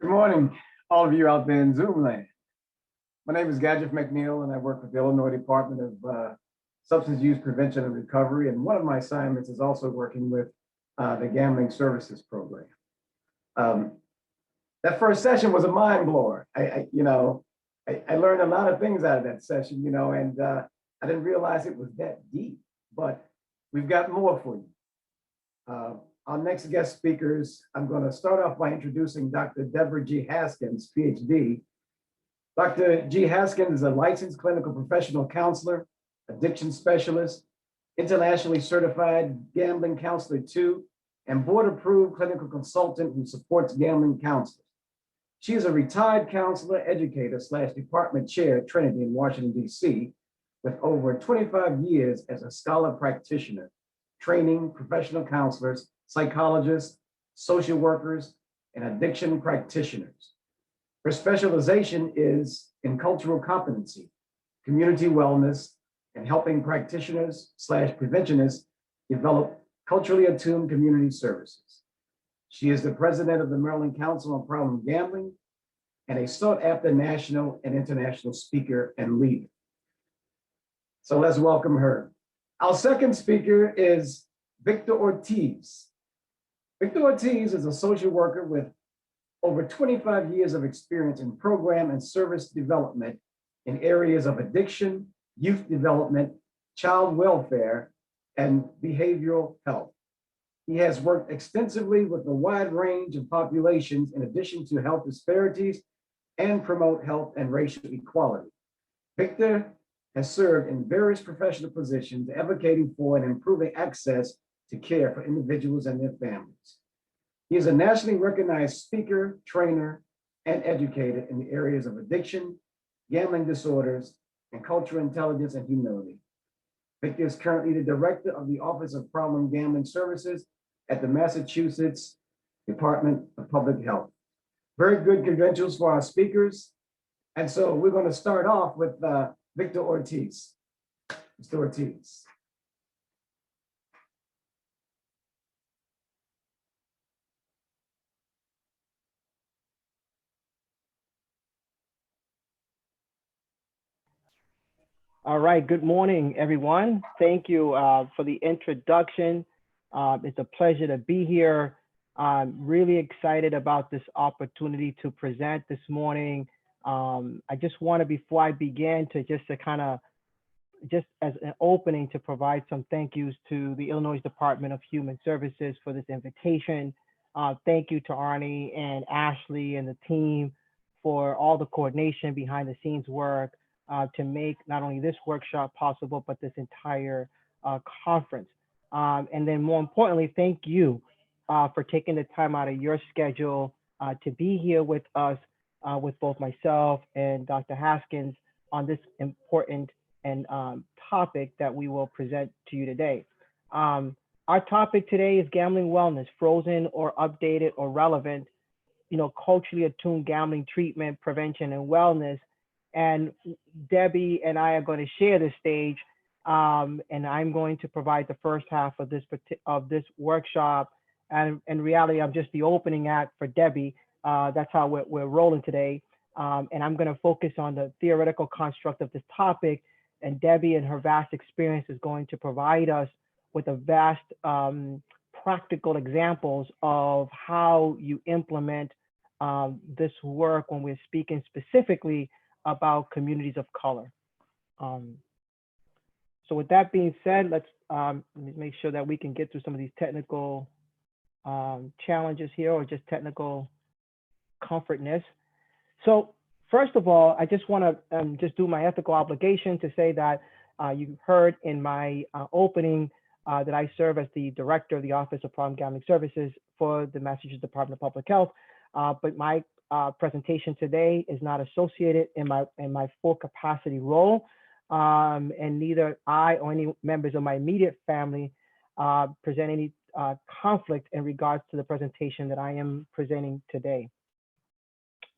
Good morning, all of you out there in Zoom land. My name is Gadget McNeil, and I work with the Illinois Department of Substance Use Prevention and Recovery. And one of my assignments is also working with the Gambling Services Program. That first session was a mind blower. I learned a lot of things out of that session, and I didn't realize it was that deep, but we've got more for you. Our next guest speakers, I'm going to start off by introducing Dr. Deborah G. Haskins, PhD. Dr. G. Haskins is a licensed clinical professional counselor, addiction specialist, internationally certified gambling counselor 2, and board-approved clinical consultant who supports gambling counselors. She is a retired counselor, educator / department chair at Trinity in Washington, D.C., with over 25 years as a scholar practitioner, training professional counselors, psychologists, social workers, and addiction practitioners. Her specialization is in cultural competency, community wellness, and helping practitioners / preventionists develop culturally attuned community services. She is the president of the Maryland Council on Problem Gambling and a sought-after national and international speaker and leader. So let's welcome her. Our second speaker is Victor Ortiz. Victor Ortiz is a social worker with over 25 years of experience in program and service development in areas of addiction, youth development, child welfare, and behavioral health. He has worked extensively with a wide range of populations in addition to health disparities and promote health and racial equality. Victor has served in various professional positions advocating for and improving access to care for individuals and their families. He is a nationally recognized speaker, trainer, and educator in the areas of addiction, gambling disorders, and cultural intelligence and humility. Victor is currently the director of the Office of Problem Gambling Services at the Massachusetts Department of Public Health. Very good credentials for our speakers. And so we're going to start off with Victor Ortiz. Mr. Ortiz. All right, good morning, everyone. Thank you for the introduction. It's a pleasure to be here. I'm really excited about this opportunity to present this morning. I just want to, before I begin, to just as an opening, to provide some thank yous to the Illinois Department of Human Services for this invitation. Thank you to Arnie and Ashley and the team for all the coordination behind the scenes work to make not only this workshop possible, but this entire conference. And then more importantly, thank you for taking the time out of your schedule to be here with us, with both myself and Dr. Haskins on this important and topic that we will present to you today. Our topic today is gambling wellness, frozen or updated or relevant, culturally attuned gambling treatment, prevention, and wellness. And Debbie and I are going to share the stage, and I'm going to provide the first half of this workshop. And in reality, I'm just the opening act for Debbie. That's how we're rolling today. And I'm going to focus on the theoretical construct of this topic. And Debbie and her vast experience is going to provide us with a vast practical examples of how you implement this work when we're speaking specifically about communities of color. So with that being said, let's make sure that we can get through some of these technical challenges here, or just technical comfortness. So first of all, I just want to just do my ethical obligation to say that you heard in my opening that I serve as the director of the Office of Problem Gambling Services for the Massachusetts Department of Public Health, but my presentation today is not associated in my full capacity role, and neither I or any members of my immediate family present any conflict in regards to the presentation that I am presenting today.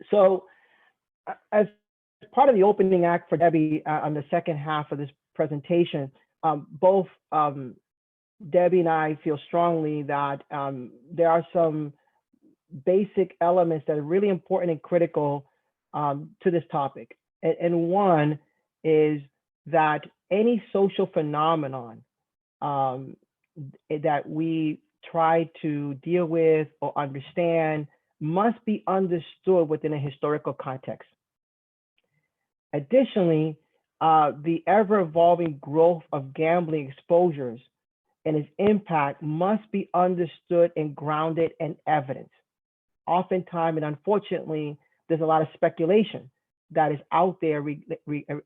So as part of the opening act for Debbie on the second half of this presentation, both Debbie and I feel strongly that there are some basic elements that are really important and critical to this topic. And one is that any social phenomenon um, that we try to deal with or understand must be understood within a historical context. Additionally, the ever evolving growth of gambling exposures and its impact must be understood and grounded in evidence. Oftentimes, and unfortunately, there's a lot of speculation that is out there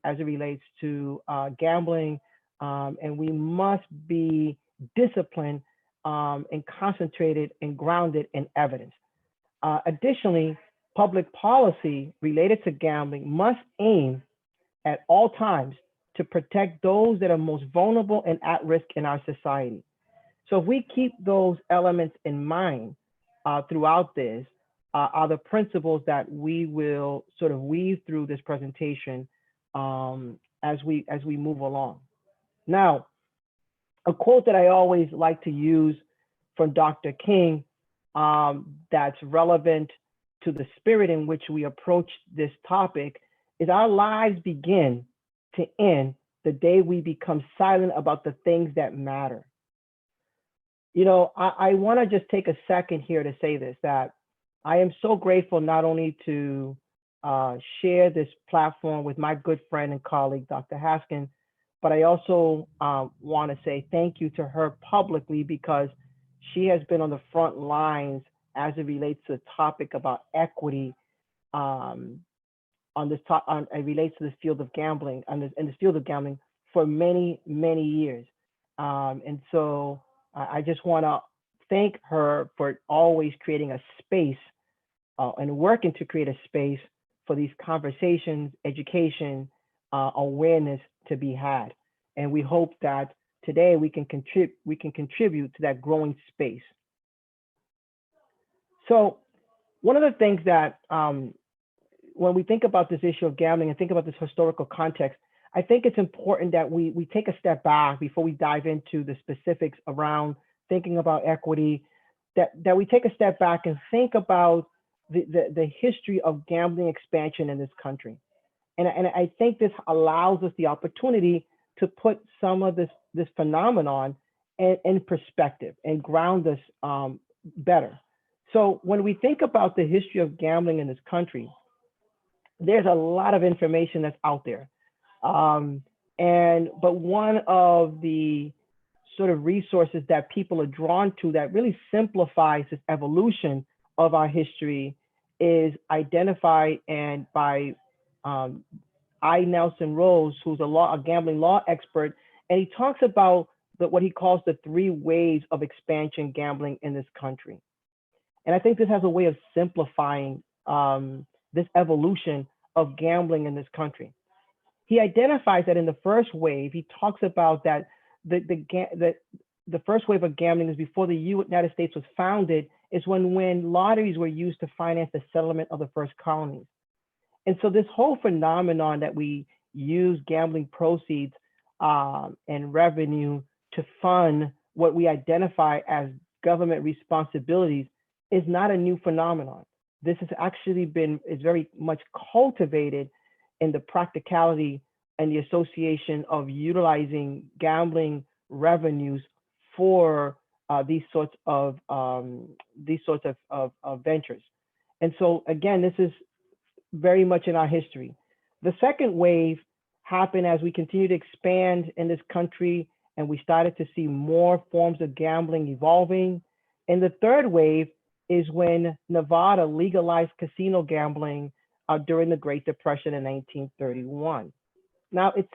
as it relates to gambling, and we must be disciplined and concentrated and grounded in evidence. Additionally, public policy related to gambling must aim at all times to protect those that are most vulnerable and at risk in our society. So if we keep those elements in mind throughout this, are the principles that we will sort of weave through this presentation as we move along. Now, a quote that I always like to use from Dr. King that's relevant to the spirit in which we approach this topic is our lives begin to end the day we become silent about the things that matter. You know, I want to just take a second here to say this, that I am so grateful not only to share this platform with my good friend and colleague, Dr. Haskin, but I also want to say thank you to her publicly because she has been on the front lines as it relates to the topic about equity on this it relates to this field of gambling, in this field of gambling for many, many years. And so I just want to thank her for always creating a space and working to create a space for these conversations, education, awareness to be had. And we hope that today we can contribute to that growing space. So one of the things that when we think about this issue of gambling and think about this historical context, I think it's important that we take a step back before we dive into the specifics around thinking about equity, that we take a step back and think about the history of gambling expansion in this country. And I think this allows us the opportunity to put some of this phenomenon in perspective and ground us better. So when we think about the history of gambling in this country, there's a lot of information that's out there. But one of the sort of resources that people are drawn to that really simplifies this evolution of our history is identified and by I. Nelson Rose, who's a gambling law expert, and he talks about what he calls the three waves of expansion gambling in this country. And I think this has a way of simplifying this evolution of gambling in this country. He identifies that in the first wave, he talks about that the first wave of gambling is before the United States was founded, is when lotteries were used to finance the settlement of the first colonies. And so this whole phenomenon that we use gambling proceeds and revenue to fund what we identify as government responsibilities is not a new phenomenon. This has actually is very much cultivated in the practicality and the association of utilizing gambling revenues for these sorts of ventures. And so again, this is very much in our history. The second wave happened as we continue to expand in this country and we started to see more forms of gambling evolving. And the third wave is when Nevada legalized casino gambling during the Great Depression in 1931. Now, it's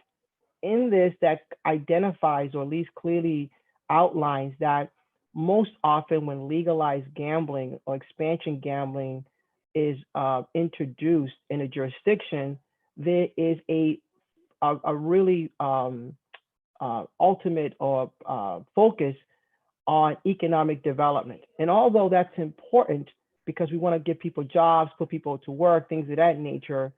in this that identifies, or at least clearly outlines, that most often when legalized gambling or expansion gambling is introduced in a jurisdiction, there is a really ultimate or focus on economic development. And although that's important because we want to give people jobs, put people to work, things of that nature,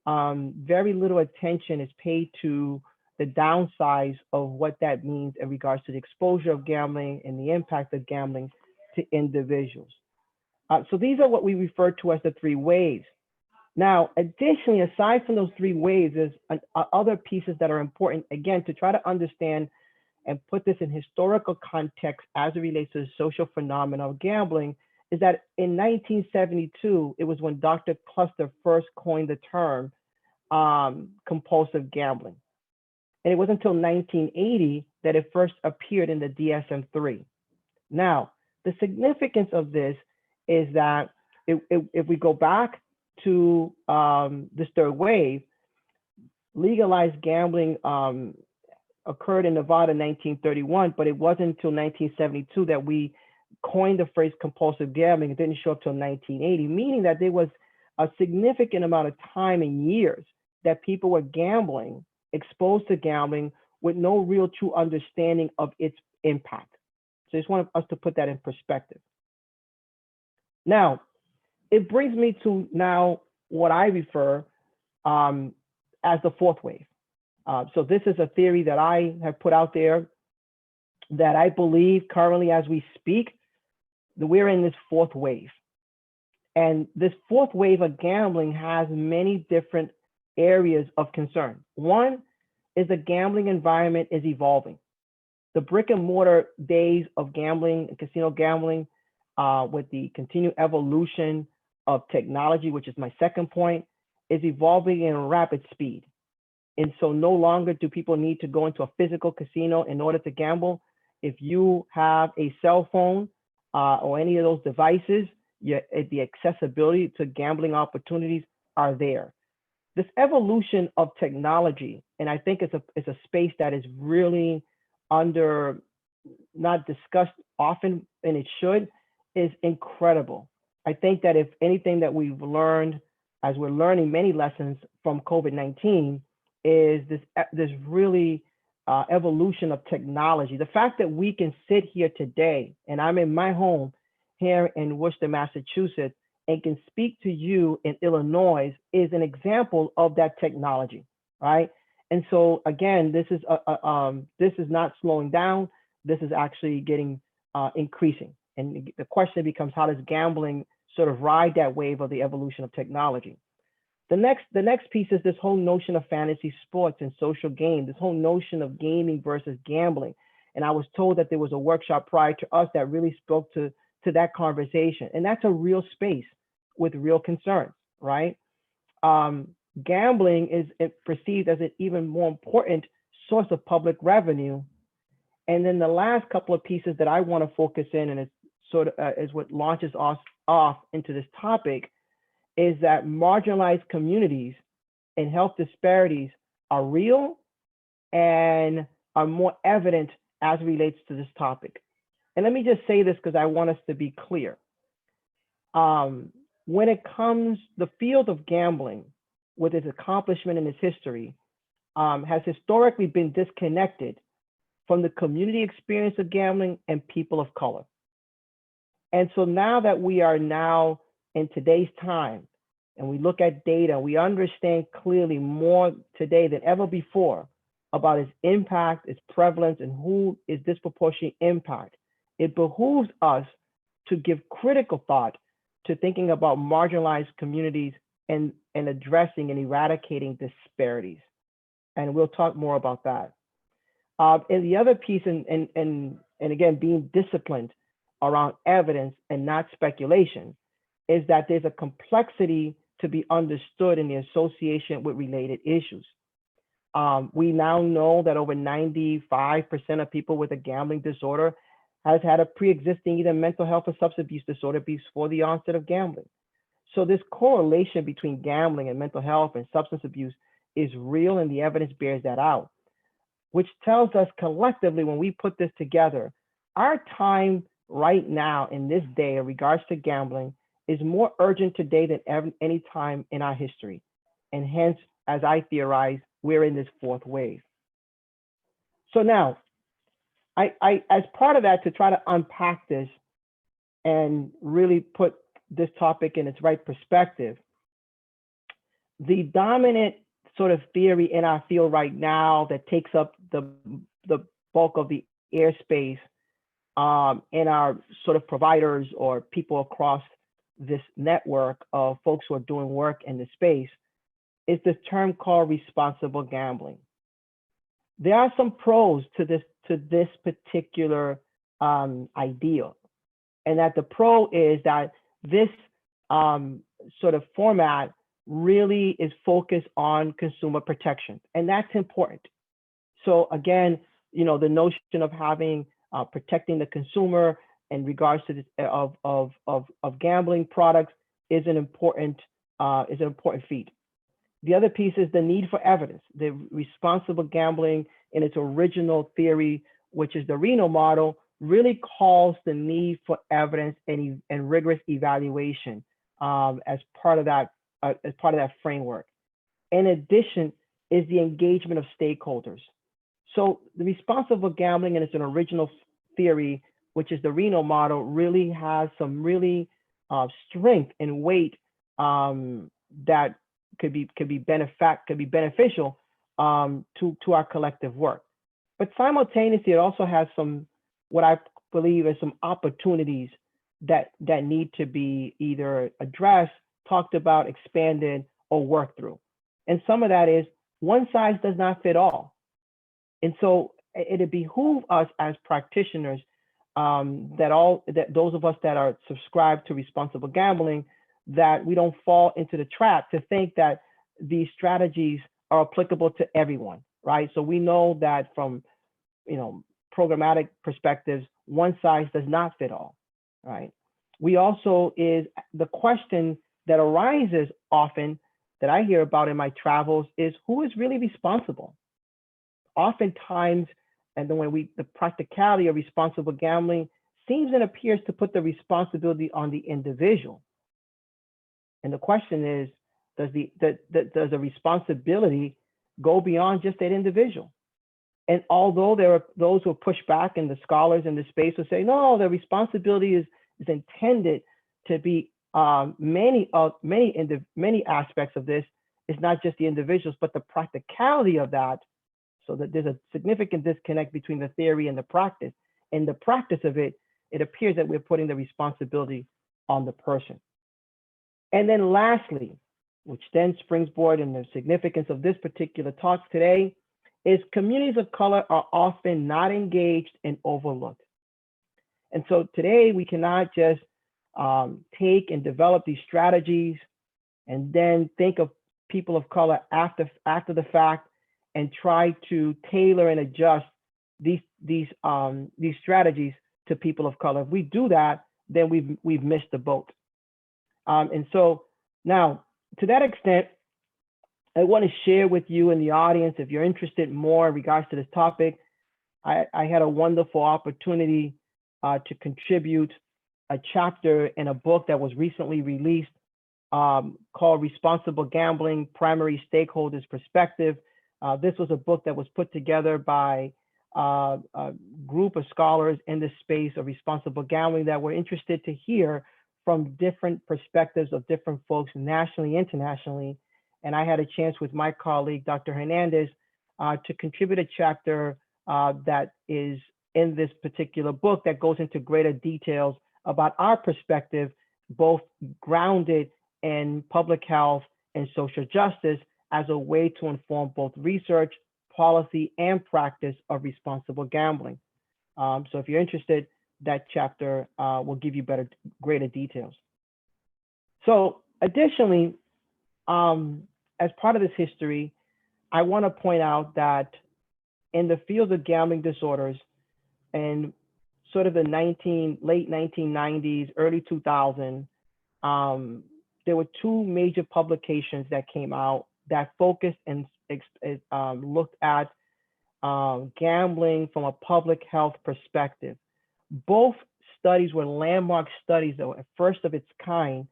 very little attention is paid to the downsides of what that means in regards to the exposure of gambling and the impact of gambling to individuals. So these are what we refer to as the three waves. Now, additionally, aside from those three waves, there's other pieces that are important, again, to try to understand and put this in historical context as it relates to the social phenomenon of gambling, is that in 1972, it was when Dr. Cluster first coined the term compulsive gambling. And it wasn't until 1980 that it first appeared in the DSM-3. Now, the significance of this is that if we go back to this third wave, legalized gambling occurred in Nevada in 1931, but it wasn't until 1972 that we coined the phrase compulsive gambling. It didn't show up till 1980, meaning that there was a significant amount of time and years that people were gambling, exposed to gambling, with no real true understanding of its impact. So I just want us to put that in perspective. Now, it brings me to now what I refer as the fourth wave. So this is a theory that I have put out there that I believe currently as we speak, that we're in this fourth wave. And this fourth wave of gambling has many different areas of concern. One is the gambling environment is evolving. The brick and mortar days of gambling and casino gambling with the continued evolution of technology, which is my second point, is evolving in rapid speed. And so no longer do people need to go into a physical casino in order to gamble. If you have a cell phone or any of those devices, the accessibility to gambling opportunities are there. This evolution of technology, and I think it's a space that is really not discussed often, and it should, is incredible. I think that if anything that we've learned, as we're learning many lessons from COVID-19, is this really evolution of technology. The fact that we can sit here today, and I'm in my home here in Worcester, Massachusetts, and can speak to you in Illinois, is an example of that technology, right? And so again, this is not slowing down. This is actually getting increasing. And the question becomes, how does gambling sort of ride that wave of the evolution of technology? The next piece is this whole notion of fantasy sports and social game, this whole notion of gaming versus gambling. And I was told that there was a workshop prior to us that really spoke to that conversation. And that's a real space with real concerns, right? Gambling is perceived as an even more important source of public revenue. And then the last couple of pieces that I want to focus in, and it's sort of is what launches us off into this topic, is that marginalized communities and health disparities are real and are more evident as it relates to this topic. And let me just say this because I want us to be clear. When it comes, the field of gambling, with its accomplishment and its history, has historically been disconnected from the community experience of gambling and people of color. And so now that we are now in today's time, and we look at data, we understand clearly more today than ever before about its impact, its prevalence, and who is disproportionately impacted. It behooves us to give critical thought to thinking about marginalized communities and addressing and eradicating disparities. And we'll talk more about that. And the other piece, and again, being disciplined around evidence and not speculation, is that there's a complexity to be understood in the association with related issues. We now know that over 95% of people with a gambling disorder has had a pre-existing either mental health or substance abuse disorder before the onset of gambling. So this correlation between gambling and mental health and substance abuse is real, and the evidence bears that out, which tells us collectively, when we put this together, our time right now in this day in regards to gambling is more urgent today than any time in our history. And hence, as I theorize, we're in this fourth wave. So now, I as part of that, to try to unpack this and really put this topic in its right perspective, the dominant sort of theory in our field right now that takes up the bulk of the airspace in our sort of providers or people across this network of folks who are doing work in the space is this term called responsible gambling. There are some pros to this particular ideal, and that the pro is that this sort of format really is focused on consumer protection, and that's important. So again, the notion of having protecting the consumer in regards to this, of gambling products is an important feat. The other piece is the need for evidence. The responsible gambling in its original theory, which is the Reno model, really calls the need for evidence and rigorous evaluation as part of that framework. In addition, is the engagement of stakeholders. So the responsible gambling in its original theory, which is the Reno model, really has some really strength and weight that could be beneficial to our collective work. But simultaneously, it also has some, what I believe is some opportunities that need to be either addressed, talked about, expanded, or worked through. And some of that is one size does not fit all. And so it behooves us as practitioners that those of us that are subscribed to responsible gambling, that we don't fall into the trap to think that these strategies are applicable to everyone, right? So we know that from programmatic perspectives, one size does not fit all, right? We also is the question that arises often that I hear about in my travels is who is really responsible? Oftentimes, and then the practicality of responsible gambling seems and appears to put the responsibility on the individual. And the question is, does the responsibility go beyond just that individual? And although there are those who push back, and the scholars in the space will say, no, the responsibility is intended to be many aspects of this. It's not just the individuals, but the practicality of that. So that there's a significant disconnect between the theory and the practice. In the practice of it, it appears that we're putting the responsibility on the person. And then lastly, which then springboard in the significance of this particular talk today, is communities of color are often not engaged and overlooked. And so today we cannot just take and develop these strategies and then think of people of color after the fact and try to tailor and adjust these strategies to people of color. If we do that, then we've missed the boat. And so now, to that extent, I want to share with you in the audience, if you're interested more in regards to this topic, I had a wonderful opportunity to contribute a chapter in a book that was recently released called Responsible Gambling, Primary Stakeholders Perspective. This was a book that was put together by a group of scholars in the space of responsible gambling that were interested to hear from different perspectives of different folks nationally, internationally. And I had a chance with my colleague, Dr. Hernandez, to contribute a chapter that is in this particular book that goes into greater details about our perspective, both grounded in public health and social justice, as a way to inform both research, policy, and practice of responsible gambling. So if you're interested, that chapter will give you greater details. So additionally, as part of this history, I want to point out that in the field of gambling disorders and sort of the late 1990s, early 2000s, there were two major publications that came out that focused and looked at gambling from a public health perspective. Both studies were landmark studies that were first of its kind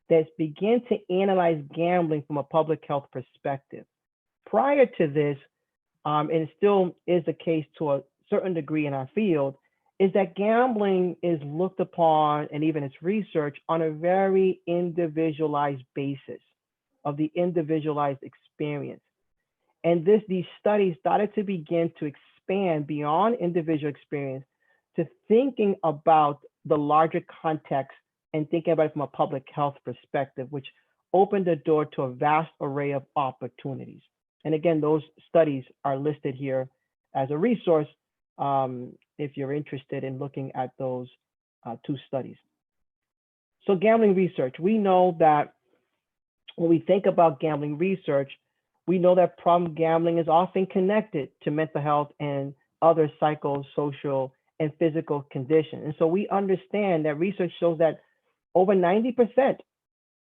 that began to analyze gambling from a public health perspective. Prior to this, and it still is the case to a certain degree in our field, is that gambling is looked upon, and even its research, on a very individualized basis of the individualized experience. And these studies started to begin to expand beyond individual experience to thinking about the larger context and thinking about it from a public health perspective, which opened the door to a vast array of opportunities. And again, those studies are listed here as a resource if you're interested in looking at those two studies. So gambling research, we know that when we think about gambling research, we know that problem gambling is often connected to mental health and other psychosocial and physical conditions. And so we understand that research shows that over 90%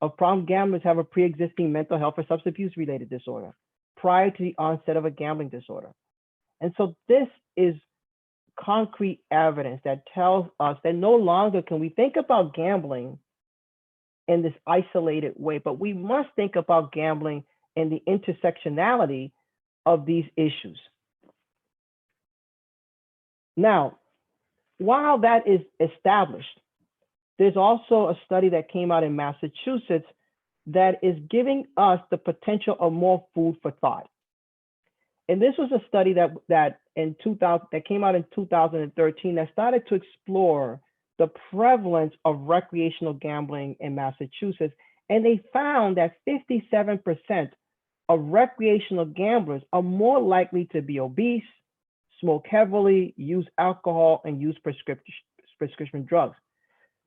of problem gamblers have a pre-existing mental health or substance abuse related disorder prior to the onset of a gambling disorder. And so this is concrete evidence that tells us that no longer can we think about gambling in this isolated way, but we must think about gambling in the intersectionality of these issues. Now, while that is established, there's also a study that came out in Massachusetts that is giving us the potential of more food for thought. And this was a study that came out in 2013 that started to explore the prevalence of recreational gambling in Massachusetts. And they found that 57% of recreational gamblers are more likely to be obese, smoke heavily, use alcohol, and use prescription drugs.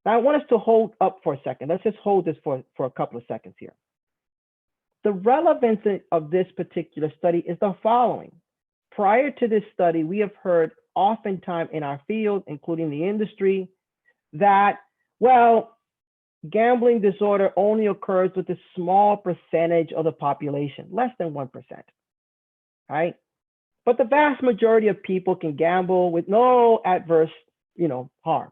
Now, I want us to hold up for a second. Let's just hold this for a couple of seconds here. The relevance of this particular study is the following. Prior to this study, we have heard oftentimes in our field, including the industry, that, well, gambling disorder only occurs with a small percentage of the population, less than 1%, right? But the vast majority of people can gamble with no adverse, harm.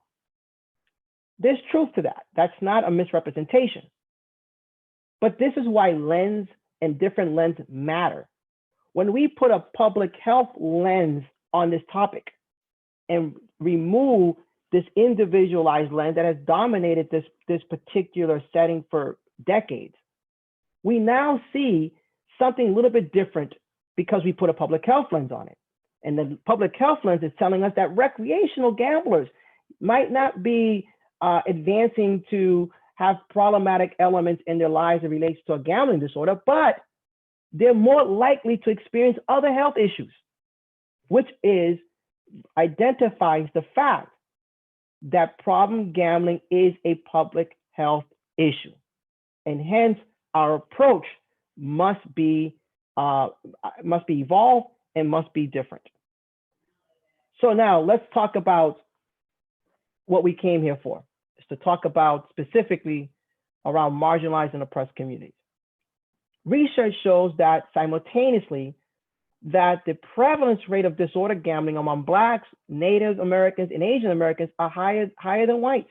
There's truth to that. That's not a misrepresentation. But this is why lens and different lenses matter. When we put a public health lens on this topic and remove this individualized lens that has dominated this particular setting for decades, we now see something a little bit different because we put a public health lens on it. And the public health lens is telling us that recreational gamblers might not be advancing to have problematic elements in their lives that relates to a gambling disorder, but they're more likely to experience other health issues, which identifies the fact that problem gambling is a public health issue. And hence our approach must be evolved and must be different. So now let's talk about what we came here for, is to talk about specifically around marginalized and oppressed communities. Research shows that simultaneously that the prevalence rate of disorder gambling among Blacks, Native Americans, and Asian Americans are higher than whites,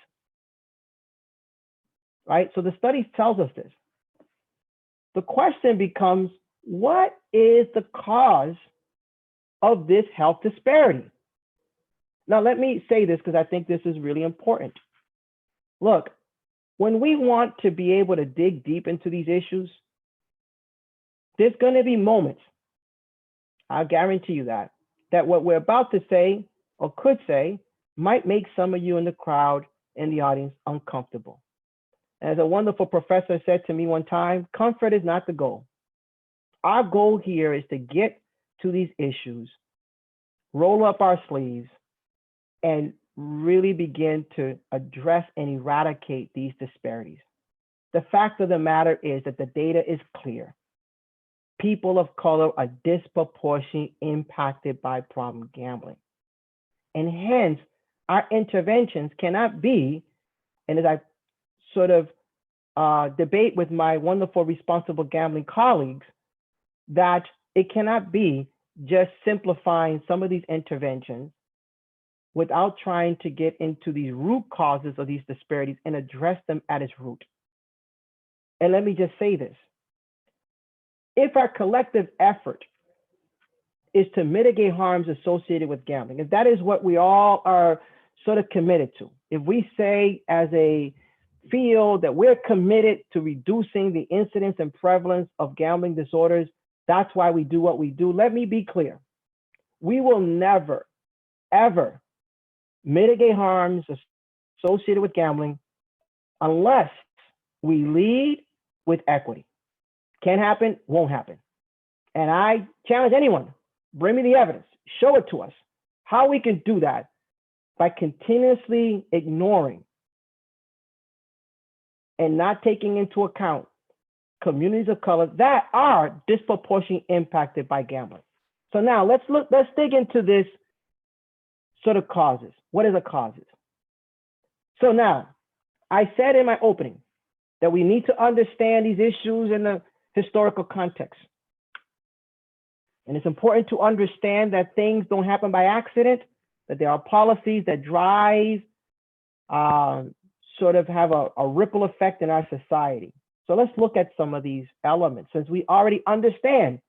right? So the study tells us this. The question becomes, what is the cause of this health disparity? Now, let me say this because I think this is really important. Look, when we want to be able to dig deep into these issues, there's going to be moments, I'll guarantee you that what we're about to say or could say might make some of you in the crowd and the audience uncomfortable. As a wonderful professor said to me one time, comfort is not the goal. Our goal here is to get to these issues, roll up our sleeves, and really begin to address and eradicate these disparities. The fact of the matter is that the data is clear. People of color are disproportionately impacted by problem gambling. And hence, our interventions cannot be, and as I sort of debate with my wonderful responsible gambling colleagues, that it cannot be just simplifying some of these interventions without trying to get into these root causes of these disparities and address them at its root. And let me just say this. If our collective effort is to mitigate harms associated with gambling, if that is what we all are sort of committed to, if we say as a field that we're committed to reducing the incidence and prevalence of gambling disorders, that's why we do what we do. Let me be clear. We will never, ever mitigate harms associated with gambling unless we lead with equity. Can't happen, won't happen. And I challenge anyone, bring me the evidence, show it to us, how we can do that by continuously ignoring and not taking into account communities of color that are disproportionately impacted by gambling. So now let's dig into this sort of causes. What are the causes? So now, I said in my opening that we need to understand these issues in the historical context. And it's important to understand that things don't happen by accident, that there are policies that drive, sort of have a ripple effect in our society. So let's look at some of these elements, since we already understand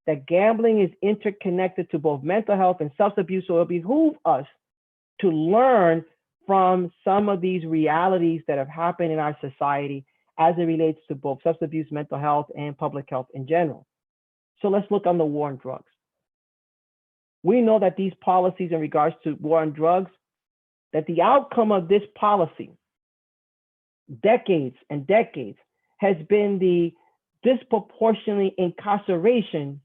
that gambling is interconnected to both mental health and substance abuse. So it'll behoove us to learn from some of these realities that have happened in our society as it relates to both substance abuse, mental health, and public health in general. So let's look on the war on drugs. We know that these policies in regards to war on drugs, that the outcome of this policy, decades and decades, has been the disproportionately incarceration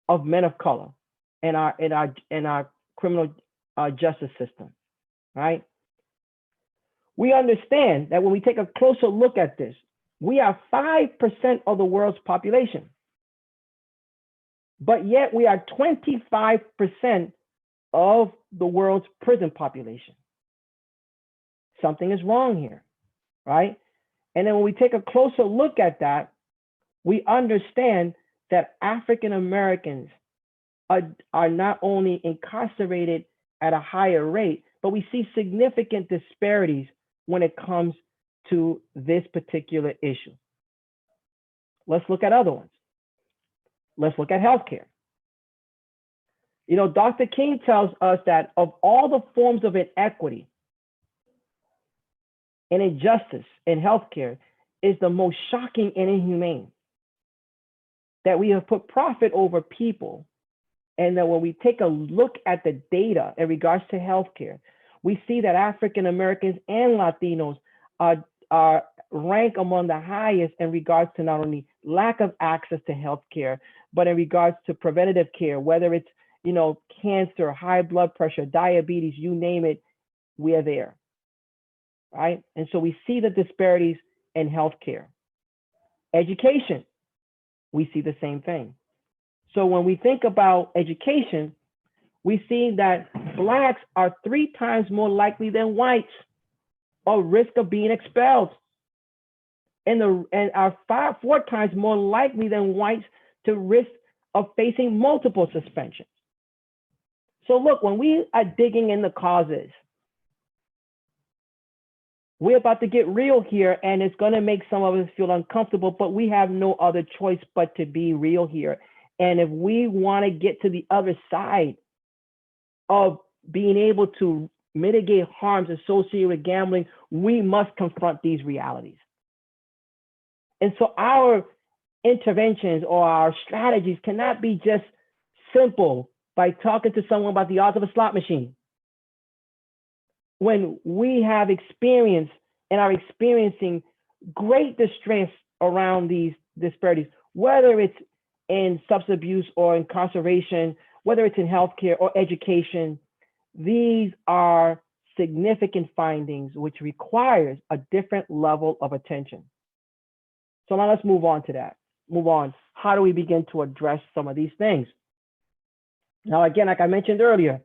of men of color in our criminal justice system, right? We understand that when we take a closer look at this, we are 5% of the world's population, but yet we are 25% of the world's prison population. Something is wrong here, right? And then when we take a closer look at that, we understand that African Americans are not only incarcerated at a higher rate, but we see significant disparities when it comes to this particular issue. Let's look at other ones. Let's look at healthcare. You know, Dr. King tells us that of all the forms of inequity and injustice in healthcare is the most shocking and inhumane. That we have put profit over people, and that when we take a look at the data in regards to healthcare, we see that African Americans and Latinos are ranked among the highest in regards to not only lack of access to healthcare, but in regards to preventative care, whether it's, you know, cancer, high blood pressure, diabetes, you name it, we are there, right? And so we see the disparities in healthcare. Education, we see the same thing. So when we think about education, we see that Blacks are 3 times more likely than whites at risk of being expelled, and are 4 times more likely than whites to risk of facing multiple suspensions. So look, when we are digging in the causes, we're about to get real here, and it's going to make some of us feel uncomfortable, but we have no other choice but to be real here. And if we want to get to the other side of being able to mitigate harms associated with gambling, we must confront these realities. And so our interventions or our strategies cannot be just simple by talking to someone about the odds of a slot machine. When we have experienced and are experiencing great distress around these disparities, whether it's in substance abuse or incarceration, whether it's in healthcare or education, these are significant findings which requires a different level of attention. So now let's move on to that. Move on. How do we begin to address some of these things? Now, again, like I mentioned earlier,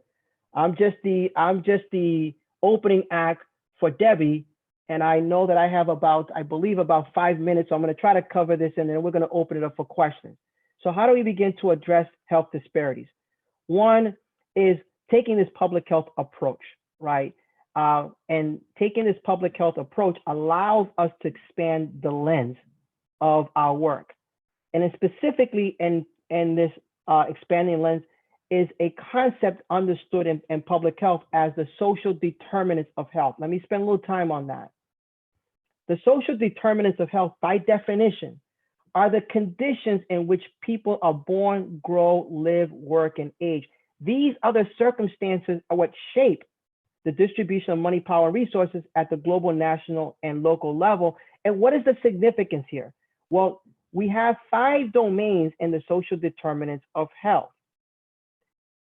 I'm just the opening act for Debbie, and I know that I have I believe about 5 minutes. So I'm going to try to cover this, and then we're going to open it up for questions. So how do we begin to address health disparities? One is taking this public health approach, right? And taking this public health approach allows us to expand the lens of our work. And then specifically in this expanding lens is a concept understood in public health as the social determinants of health. Let me spend a little time on that. The social determinants of health, by definition, are the conditions in which people are born, grow, live, work, and age. These other circumstances are what shape the distribution of money, power, and resources at the global, national, and local level. And what is the significance here? Well, we have 5 domains in the social determinants of health.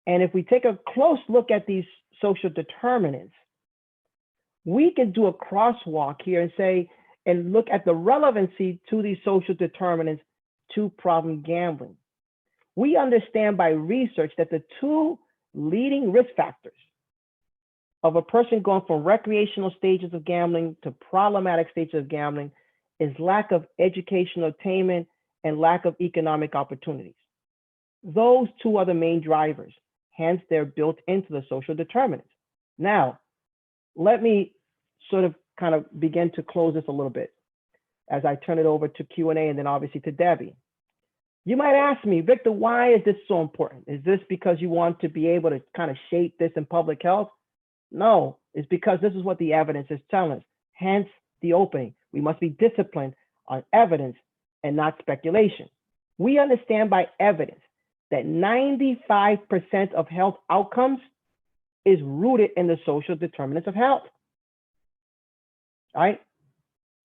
And if we take a close look at these social determinants, we can do a crosswalk here and say, and look at the relevancy to these social determinants to problem gambling. We understand by research that the 2 leading risk factors of a person going from recreational stages of gambling to problematic stages of gambling is lack of educational attainment and lack of economic opportunities. Those 2 are the main drivers. Hence, they're built into the social determinants. Now, let me sort of kind of begin to close this a little bit as I turn it over to Q&A and then obviously to Debbie. You might ask me, Victor, why is this so important? Is this because you want to be able to kind of shape this in public health? No, it's because this is what the evidence is telling us. Hence the opening. We must be disciplined on evidence and not speculation. We understand by evidence that 95% of health outcomes is rooted in the social determinants of health. All right?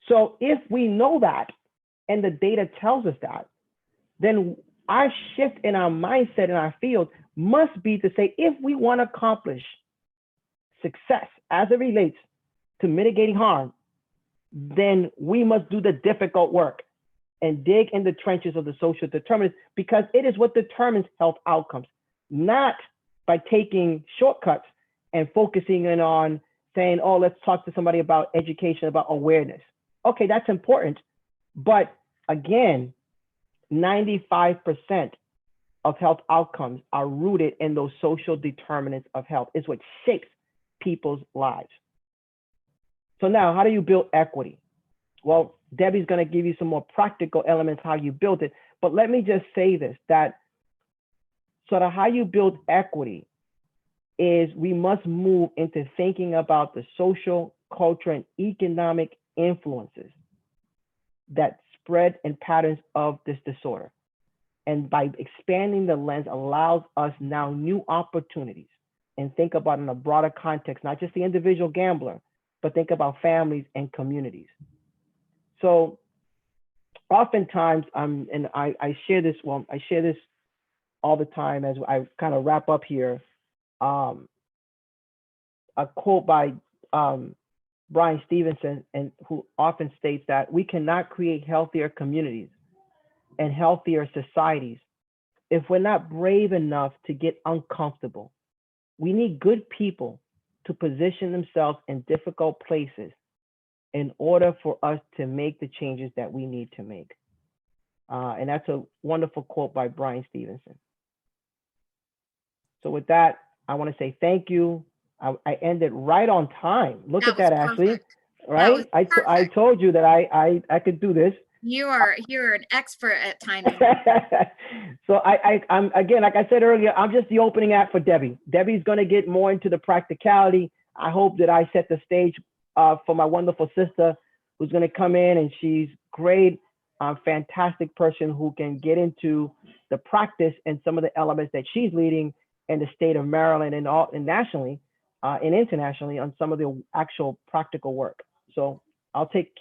So if we know that, and the data tells us that, then our shift in our mindset in our field must be to say, if we want to accomplish success as it relates to mitigating harm, then we must do the difficult work and dig in the trenches of the social determinants, because it is what determines health outcomes, not by taking shortcuts and focusing in on saying, oh, let's talk to somebody about education, about awareness. Okay, that's important. But again, 95% of health outcomes are rooted in those social determinants of health. It's what shapes people's lives. So now, how do you build equity? Well, Debbie's going to give you some more practical elements how you build it. But let me just say this, that sort of how you build equity is we must move into thinking about the social, cultural, and economic influences that spread and patterns of this disorder. And by expanding the lens allows us now new opportunities, and think about in a broader context, not just the individual gambler, but think about families and communities. So oftentimes, and I share this, well, I share this all the time as I kind of wrap up here. A quote by Brian Stevenson, and who often states that we cannot create healthier communities and healthier societies if we're not brave enough to get uncomfortable. We need good people to position themselves in difficult places in order for us to make the changes that we need to make. And that's a wonderful quote by Brian Stevenson. So with that, I want to say thank you. I ended right on time. Look at that, Ashley. Right? I told you that I could do this. You're an expert at timing. So I'm again, like I said earlier, I'm just the opening act for Debbie. Debbie's going to get more into the practicality. I hope that I set the stage for my wonderful sister, who's going to come in, and she's great, fantastic person who can get into the practice and some of the elements that she's leading in the state of Maryland and nationally and internationally on some of the actual practical work. So I'll take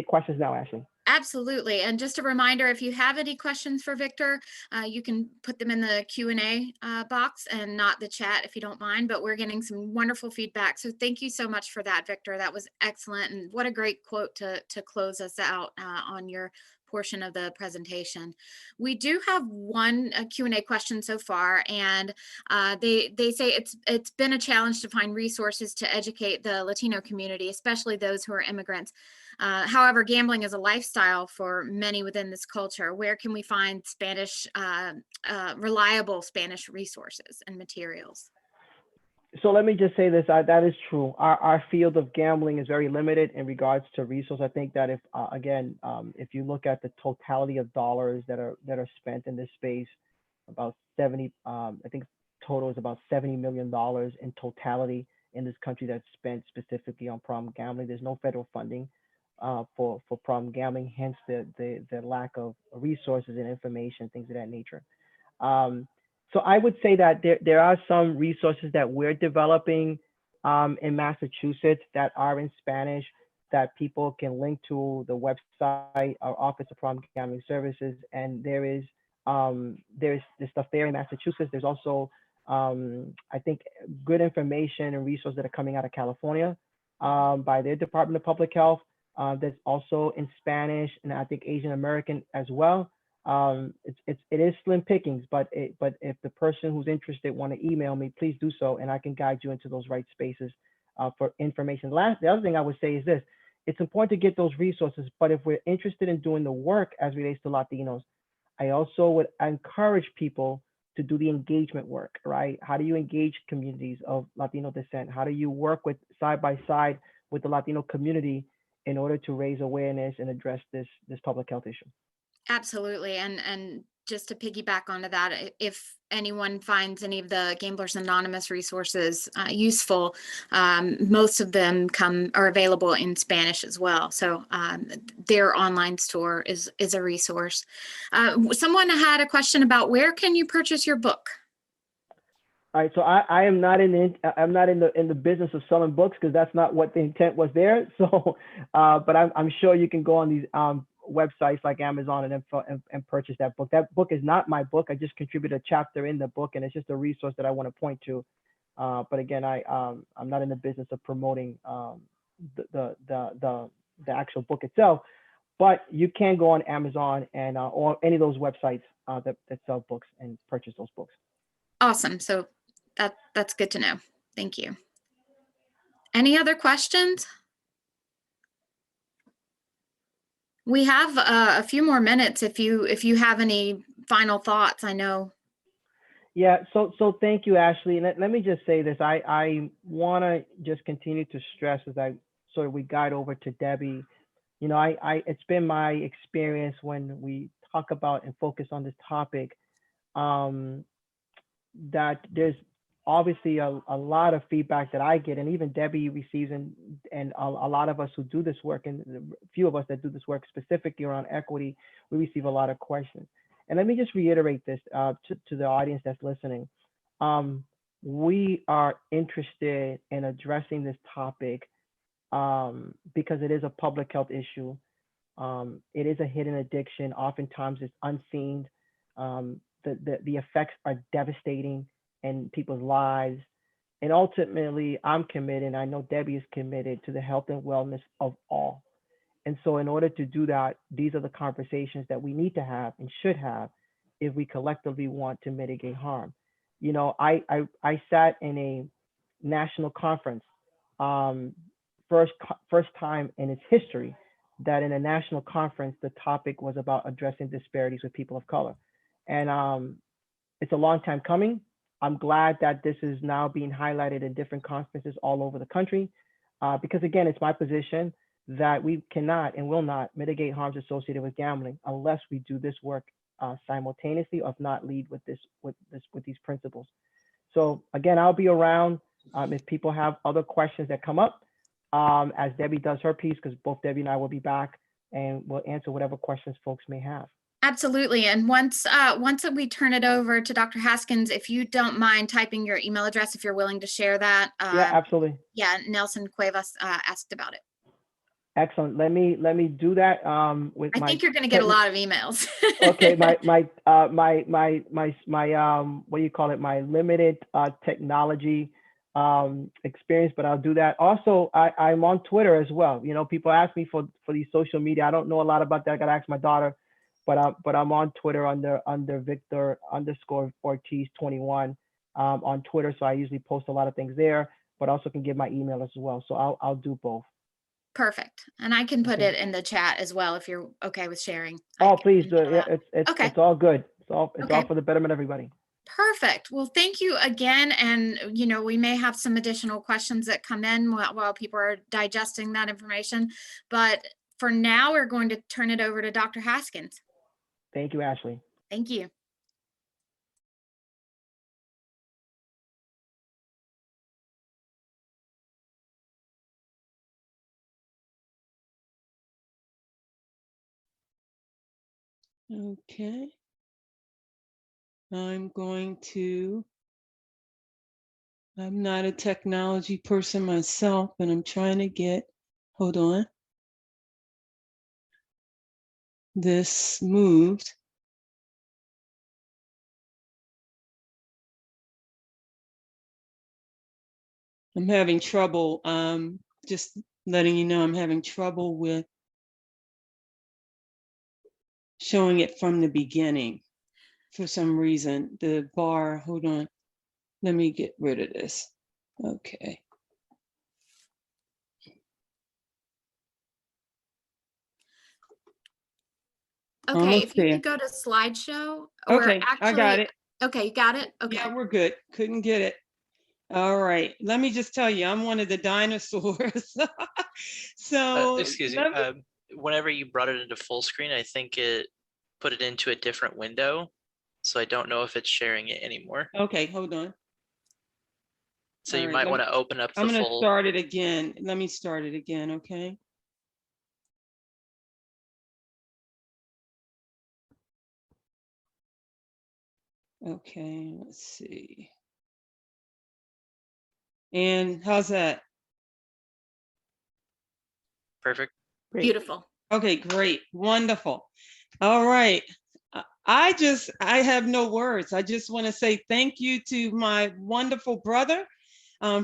questions now, Ashley. Absolutely. And just a reminder, if you have any questions for Victor, you can put them in the Q&A box and not the chat if you don't mind, but we're getting some wonderful feedback. So thank you so much for that, Victor. That was excellent. And what a great quote to close us out on your portion of the presentation. We do have one Q&A question so far, and they say it's been a challenge to find resources to educate the Latino community, especially those who are immigrants. However, gambling is a lifestyle for many within this culture. Where can we find reliable Spanish resources and materials? So let me just say this, that is true. Our field of gambling is very limited in regards to resources. I think that if you look at the totality of dollars that are spent in this space, about 70, I think total is about $70 million in totality in this country that's spent specifically on problem gambling. There's no federal funding for problem gambling, hence the lack of resources and information, things of that nature. So I would say that there are some resources that we're developing in Massachusetts that are in Spanish that people can link to the website, our Office of Problem Gambling Services, and there's stuff there in Massachusetts. There's also I think good information and resources that are coming out of California by their Department of Public Health. That's also in Spanish and I think Asian American as well. It is slim pickings, but if the person who's interested want to email me, please do so, and I can guide you into those right spaces for information. The other thing I would say is this: it's important to get those resources, but if we're interested in doing the work as relates to Latinos, I also would encourage people to do the engagement work, right? How do you engage communities of Latino descent? How do you work with side by side with the Latino community in order to raise awareness and address this public health issue? Absolutely. And just to piggyback onto that, if anyone finds any of the Gamblers Anonymous resources useful, most of them are available in Spanish as well. So their online store is a resource. Someone had a question about where can you purchase your book? All right, so I am not in the business of selling books because that's not what the intent was there. So, but I'm sure you can go on these websites like Amazon and purchase that book. That book is not my book. I just contributed a chapter in the book, and it's just a resource that I want to point to. But again, I'm not in the business of promoting the actual book itself. But you can go on Amazon and or any of those websites that sell books and purchase those books. Awesome. So that's good to know. Thank you. Any other questions? We have a few more minutes if you have any final thoughts. I know. Yeah, so thank you, Ashley. And let me just say this. I want to just continue to stress as we guide over to Debbie. You know, it's been my experience when we talk about and focus on this topic, that there's obviously a lot of feedback that I get, and even Debbie receives, and a lot of us who do this work, and a few of us that do this work specifically around equity, we receive a lot of questions. And let me just reiterate this to the audience that's listening. We are interested in addressing this topic because it is a public health issue. It is a hidden addiction. Oftentimes it's unseen. The effects are devastating in people's lives. And ultimately, I'm committed, and I know Debbie is committed to the health and wellness of all. And so in order to do that, these are the conversations that we need to have and should have if we collectively want to mitigate harm. You know, I sat in a national conference, first time in its history that in a national conference, the topic was about addressing disparities with people of color. And it's a long time coming. I'm glad that this is now being highlighted in different conferences all over the country, because again, it's my position that we cannot and will not mitigate harms associated with gambling unless we do this work simultaneously, if not lead with these principles. So again, I'll be around if people have other questions that come up as Debbie does her piece, because both Debbie and I will be back and we'll answer whatever questions folks may have. Absolutely. And once we turn it over to Dr. Haskins, if you don't mind typing your email address, if you're willing to share that. Yeah, absolutely. Yeah, Nelson Cuevas asked about it. Excellent. Let me do that. I think you're going to get a lot of emails. Okay, my what do you call it? My limited technology experience, but I'll do that. Also, I'm on Twitter as well. You know, people ask me for these social media. I don't know a lot about that. I gotta ask my daughter, but I'm on Twitter under Victor_Ortiz 21 on Twitter. So I usually post a lot of things there, but also can give my email as well. So I'll do both. Perfect. And I can put it in the chat as well if you're okay with sharing. Oh, please do. Yeah, okay. It's all good. It's all for the betterment of everybody. Perfect. Well, thank you again. And, you know, we may have some additional questions that come in while people are digesting that information. But for now, we're going to turn it over to Dr. Haskins. Thank you, Ashley. Thank you. Okay. I'm going to I'm not a technology person myself, but I'm trying to get, hold on, this moved. I'm having trouble, just letting you know I'm having trouble with showing it from the beginning. For some reason, the bar, hold on, let me get rid of this. Okay. Okay, Almost if you there. could go to slideshow, or Okay, I got actually, it. okay, you got it? Okay. Yeah, we're good. Couldn't get it. All right. Let me just tell you, I'm one of the dinosaurs. So Excuse me. let me, Whenever you brought it into full screen, I think it put it into a different window. So I don't know if it's sharing it anymore. okay, hold on. So All you right, might want to open up I'm the gonna full. start it again. Let me start it again, okay? Okay, let's see. And how's that? Perfect. Great. Beautiful. Okay, great, wonderful. All right. I have no words. I just want to say thank you to my wonderful brother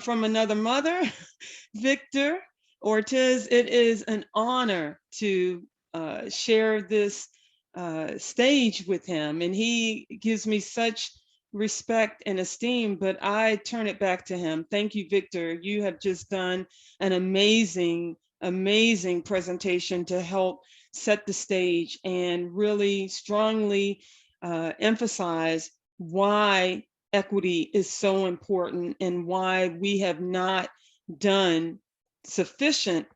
from another mother, Victor Ortiz. It is an honor to share this stage with him, and he gives me such respect and esteem, but I turn it back to him. Thank you, Victor. You have just done an amazing, amazing presentation to help set the stage and really strongly emphasize why equity is so important and why we have not done sufficient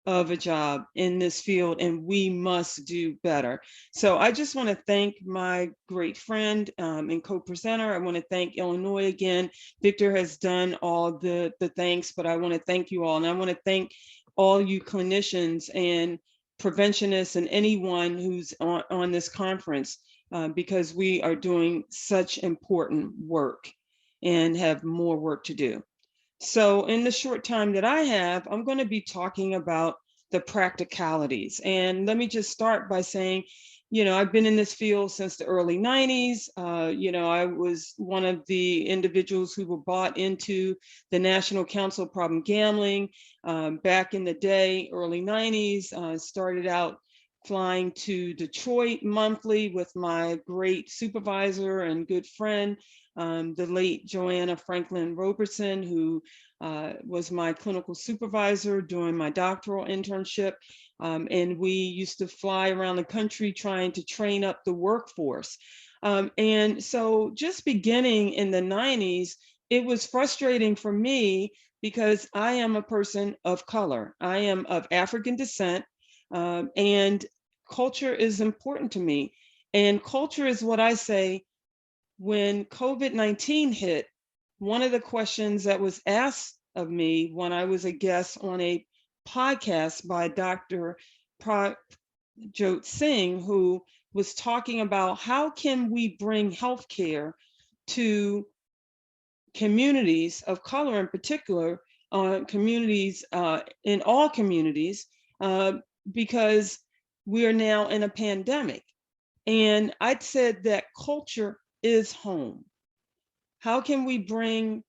of a job in this field, and we must do better. So I just want to thank my great friend and co-presenter. I want to thank Illinois again. Victor has done all the thanks, but I want to thank you all. And I want to thank all you clinicians and preventionists and anyone who's on this conference because we are doing such important work and have more work to do. So in the short time that I have, I'm going to be talking about the practicalities. And let me just start by saying, you know, I've been in this field since the early 90s. You know, I was one of the individuals who were bought into the National Council of Problem Gambling back in the day, early 90s. Started out flying to Detroit monthly with my great supervisor and good friend, the late Joanna Franklin Robertson, who was my clinical supervisor during my doctoral internship. And we used to fly around the country trying to train up the workforce. And so just beginning in the 90s, it was frustrating for me because I am a person of color. I am of African descent, and culture is important to me. And culture is what I say when COVID-19 hit. One of the questions that was asked of me when I was a guest on a podcast by Dr. Jot Singh, who was talking about how can we bring healthcare to communities of color in particular, communities in all communities, because we are now in a pandemic. And I said that culture is home. How can we bring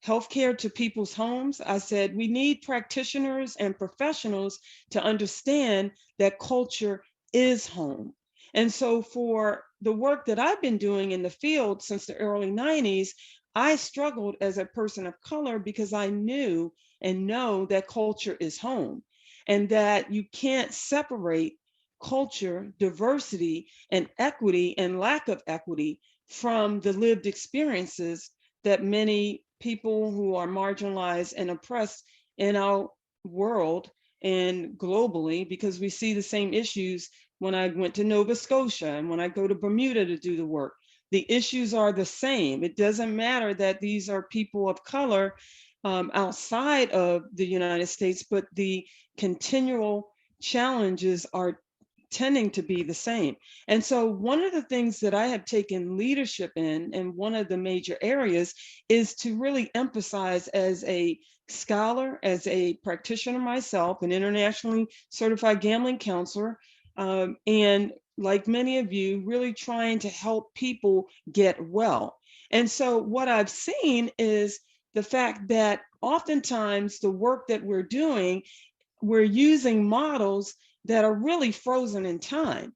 healthcare to people's homes? I said, we need practitioners and professionals to understand that culture is home. And so for the work that I've been doing in the field since the early 90s, I struggled as a person of color because I knew and know that culture is home and that you can't separate culture, diversity, and equity and lack of equity from the lived experiences that many people who are marginalized and oppressed in our world and globally, because we see the same issues when I went to Nova Scotia and when I go to Bermuda to do the work. The issues are the same. It doesn't matter that these are people of color outside of the United States, but the continual challenges are tending to be the same. And so one of the things that I have taken leadership in, and one of the major areas, is to really emphasize, as a scholar, as a practitioner myself, an internationally certified gambling counselor, and like many of you, really trying to help people get well. And so what I've seen is the fact that oftentimes the work that we're doing, we're using models that are really frozen in time.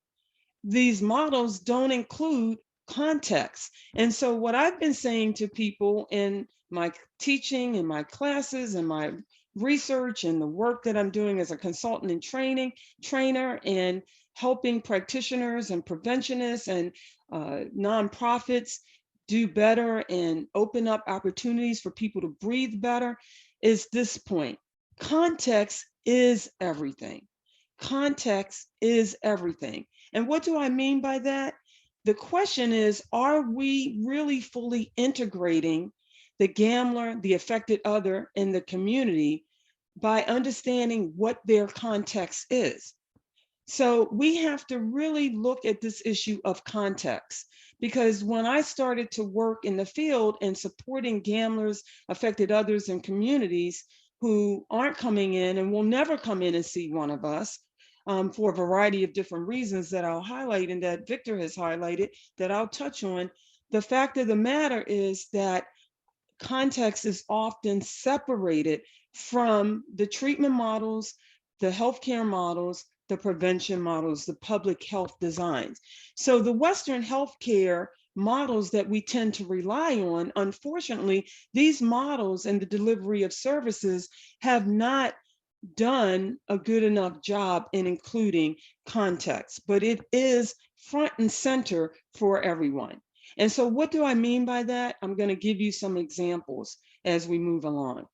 These models don't include context. And so what I've been saying to people in my teaching, in my classes, in my research, and the work that I'm doing as a consultant and trainer, and helping practitioners and preventionists and nonprofits do better and open up opportunities for people to breathe better, is this point. Context is everything. Context is everything. And what do I mean by that? The question is, are we really fully integrating the gambler, the affected other in the community by understanding what their context is? So we have to really look at this issue of context, because when I started to work in the field and supporting gamblers, affected others, and communities who aren't coming in and will never come in and see one of us, for a variety of different reasons that I'll highlight and that Victor has highlighted, that I'll touch on, the fact of the matter is that context is often separated from the treatment models, the healthcare models, the prevention models, the public health designs. So the Western healthcare models that we tend to rely on, unfortunately, these models and the delivery of services have not done a good enough job in including context, but it is front and center for everyone. And so what do I mean by that? I'm going to give you some examples as we move along.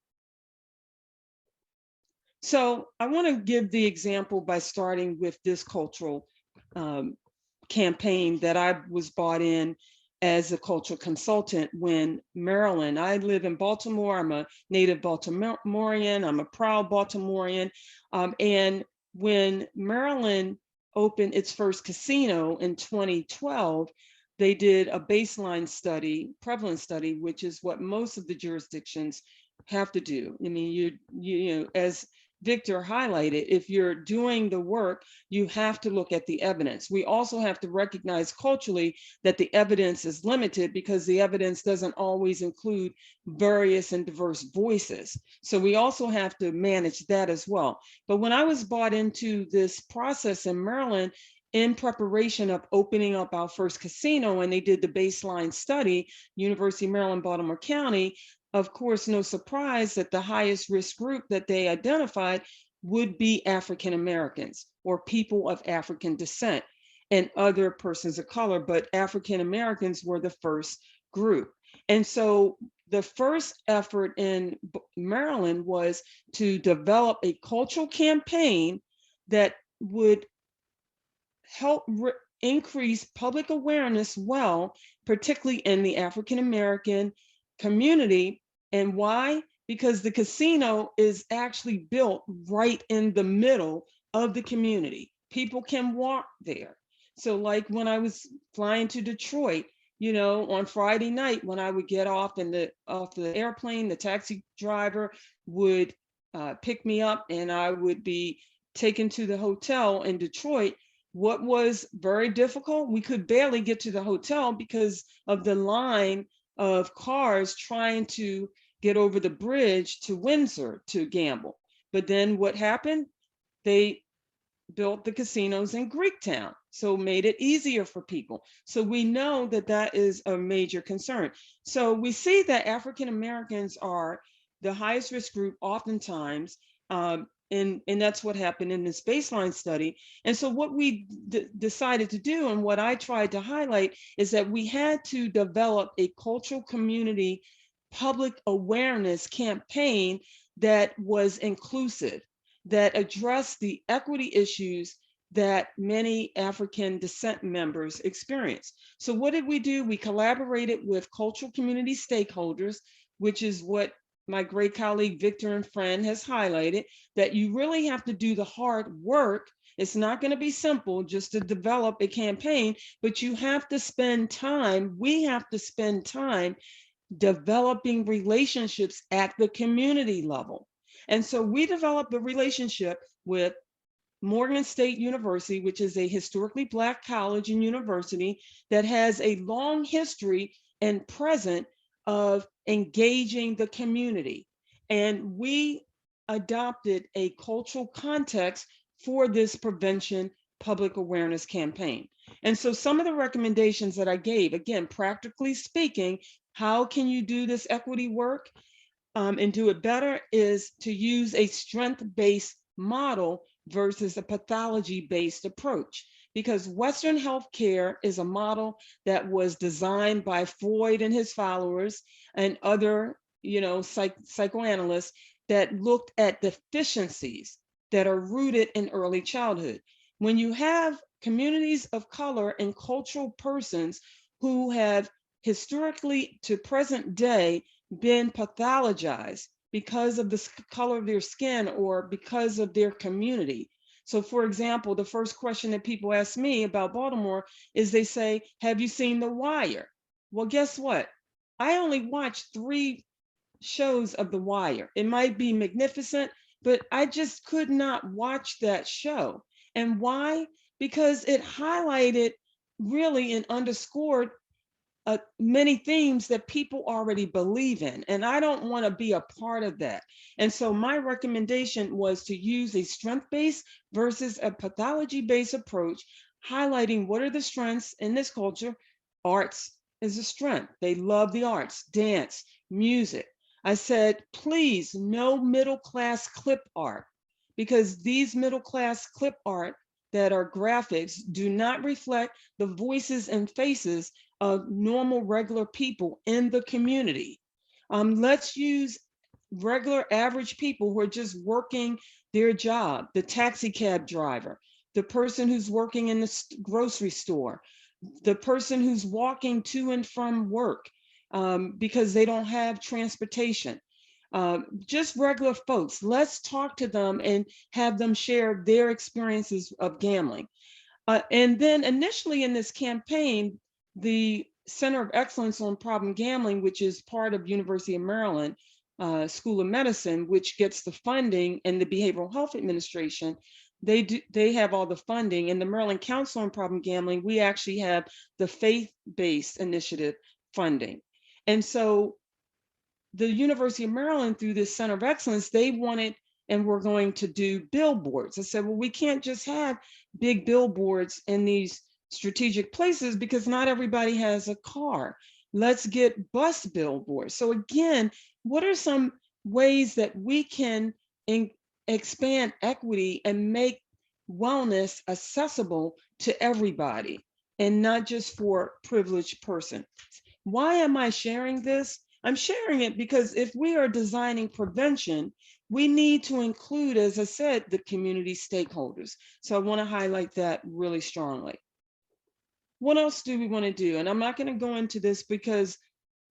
So I want to give the example by starting with this cultural campaign that I was brought in as a cultural consultant when Maryland, I live in Baltimore, I'm a native Baltimorean, I'm a proud Baltimorean. And when Maryland opened its first casino in 2012, they did a baseline study, prevalence study, which is what most of the jurisdictions have to do. I mean, you know, as Victor highlighted, if you're doing the work, you have to look at the evidence. We also have to recognize culturally that the evidence is limited because the evidence doesn't always include various and diverse voices. So we also have to manage that as well. But when I was brought into this process in Maryland, in preparation of opening up our first casino, and they did the baseline study, University of Maryland, Baltimore County, of course, no surprise that the highest risk group that they identified would be African Americans or people of African descent and other persons of color, but African Americans were the first group. And so the first effort in Maryland was to develop a cultural campaign that would help increase public awareness, well, particularly in the African American community. And why? Because the casino is actually built right in the middle of the community. People can walk there. So like when I was flying to Detroit, you know, on Friday night, when I would get off the airplane, the taxi driver would pick me up and I would be taken to the hotel in Detroit. What was very difficult, we could barely get to the hotel because of the line of cars trying to get over the bridge to Windsor to gamble. But then what happened? They built the casinos in Greektown, so made it easier for people. So we know that that is a major concern. So we see that African Americans are the highest risk group oftentimes, and that's what happened in this baseline study. And so what we decided to do, and what I tried to highlight, is that we had to develop a cultural community public awareness campaign that was inclusive, that addressed the equity issues that many African descent members experience. So what did we do? We collaborated with cultural community stakeholders, which is what my great colleague Victor and friend has highlighted, that you really have to do the hard work. It's not going to be simple just to develop a campaign, but you have to spend time. We have to spend time developing relationships at the community level. And so we developed a relationship with Morgan State University, which is a historically Black college and university that has a long history and present of engaging the community. And we adopted a cultural context for this prevention public awareness campaign. And so some of the recommendations that I gave, again, practically speaking, how can you do this equity work and do it better, is to use a strength-based model versus a pathology-based approach. Because Western healthcare is a model that was designed by Freud and his followers and other, psychoanalysts that looked at deficiencies that are rooted in early childhood. When you have communities of color and cultural persons who have historically to present day been pathologized because of the color of their skin or because of their community. So for example, the first question that people ask me about Baltimore is they say, have you seen The Wire? Well, guess what? I only watched 3 shows of The Wire. It might be magnificent, but I just could not watch that show. And why? Because it highlighted really and underscored many themes that people already believe in. And I don't want to be a part of that. And so my recommendation was to use a strength-based versus a pathology-based approach, highlighting what are the strengths in this culture. Arts is a strength. They love the arts, dance, music. I said, please, no middle-class clip art, because these middle-class clip art that are graphics do not reflect the voices and faces of normal, regular people in the community. Let's use regular, average people who are just working their job, the taxi cab driver, the person who's working in the grocery store, the person who's walking to and from work because they don't have transportation. Just regular folks. Let's talk to them and have them share their experiences of gambling. And then initially in this campaign, the Center of Excellence on Problem Gambling, which is part of University of Maryland School of Medicine, which gets the funding, and the Behavioral Health Administration, they have all the funding. And the Maryland Council on Problem Gambling, we actually have the faith-based initiative funding. And so the University of Maryland, through this Center of Excellence, they wanted, and we're going to do billboards. I said, well, we can't just have big billboards in these strategic places because not everybody has a car. Let's get bus billboards. So again, what are some ways that we can expand equity and make wellness accessible to everybody and not just for privileged persons? Why am I sharing this? I'm sharing it because if we are designing prevention, we need to include, as I said, the community stakeholders. So I want to highlight that really strongly. What else do we want to do? And I'm not going to go into this because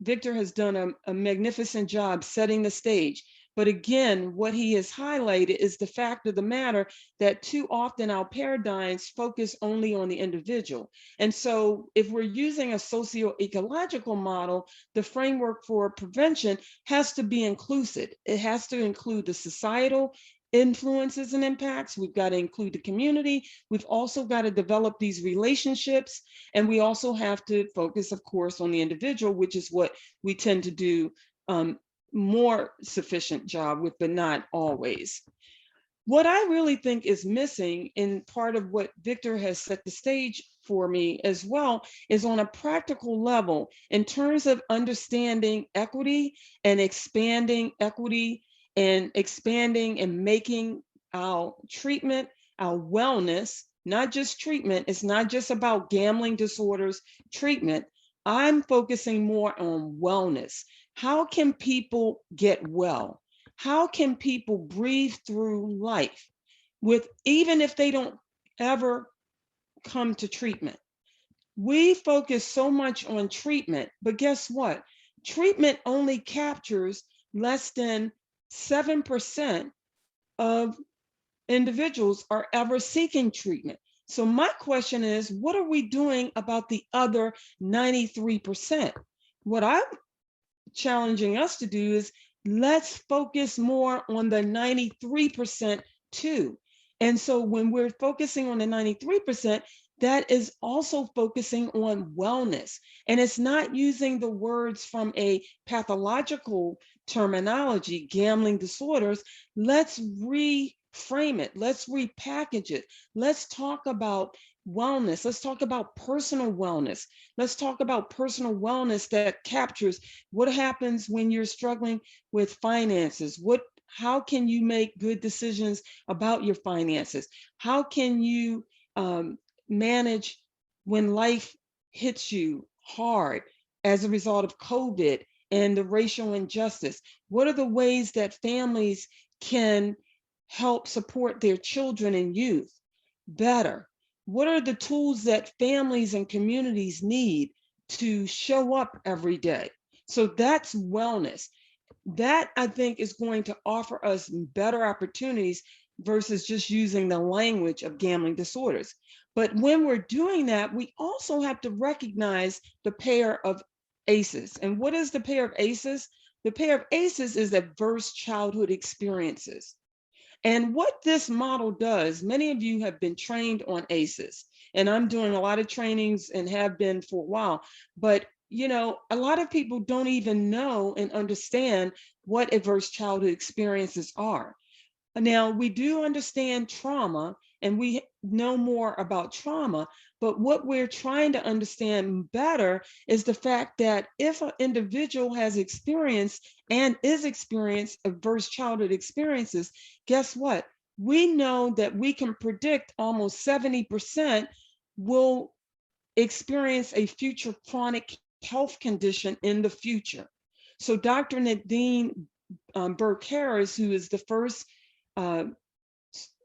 Victor has done a magnificent job setting the stage. But again, what he has highlighted is the fact of the matter that too often our paradigms focus only on the individual. And so if we're using a socio-ecological model, the framework for prevention has to be inclusive. It has to include the societal influences and impacts. We've got to include the community. We've also got to develop these relationships. And we also have to focus, of course, on the individual, which is what we tend to do more sufficient job with, but not always. What I really think is missing in part of what Victor has set the stage for me as well is on a practical level in terms of understanding equity and expanding equity and expanding and making our treatment, our wellness, not just treatment. It's not just about gambling disorders treatment. I'm focusing more on wellness. How can people get well? How can people breathe through life with, even if they don't ever come to treatment? We focus so much on treatment, but guess what? Treatment only captures less than 7% of individuals are ever seeking treatment. So my question is, what are we doing about the other 93%? What I'm challenging us to do is let's focus more on the 93% too. And so when we're focusing on the 93%, that is also focusing on wellness. And it's not using the words from a pathological terminology, gambling disorders. Let's reframe it. Let's repackage it. Let's talk about wellness. Let's talk about personal wellness. Let's talk about personal wellness that captures what happens when you're struggling with finances. How can you make good decisions about your finances? How can you manage when life hits you hard as a result of COVID and the racial injustice? What are the ways that families can help support their children and youth better? What are the tools that families and communities need to show up every day? So that's wellness. That I think is going to offer us better opportunities versus just using the language of gambling disorders. But when we're doing that, we also have to recognize the pair of ACEs. And what is the pair of ACEs? The pair of ACEs is adverse childhood experiences. And what this model does, many of you have been trained on ACEs, and I'm doing a lot of trainings and have been for a while, but a lot of people don't even know and understand what adverse childhood experiences are. Now, we do understand trauma and we know more about trauma, but what we're trying to understand better is the fact that if an individual has experienced and is experiencing adverse childhood experiences, guess what? We know that we can predict almost 70% will experience a future chronic health condition in the future. So Dr. Nadine Burke Harris, who is the first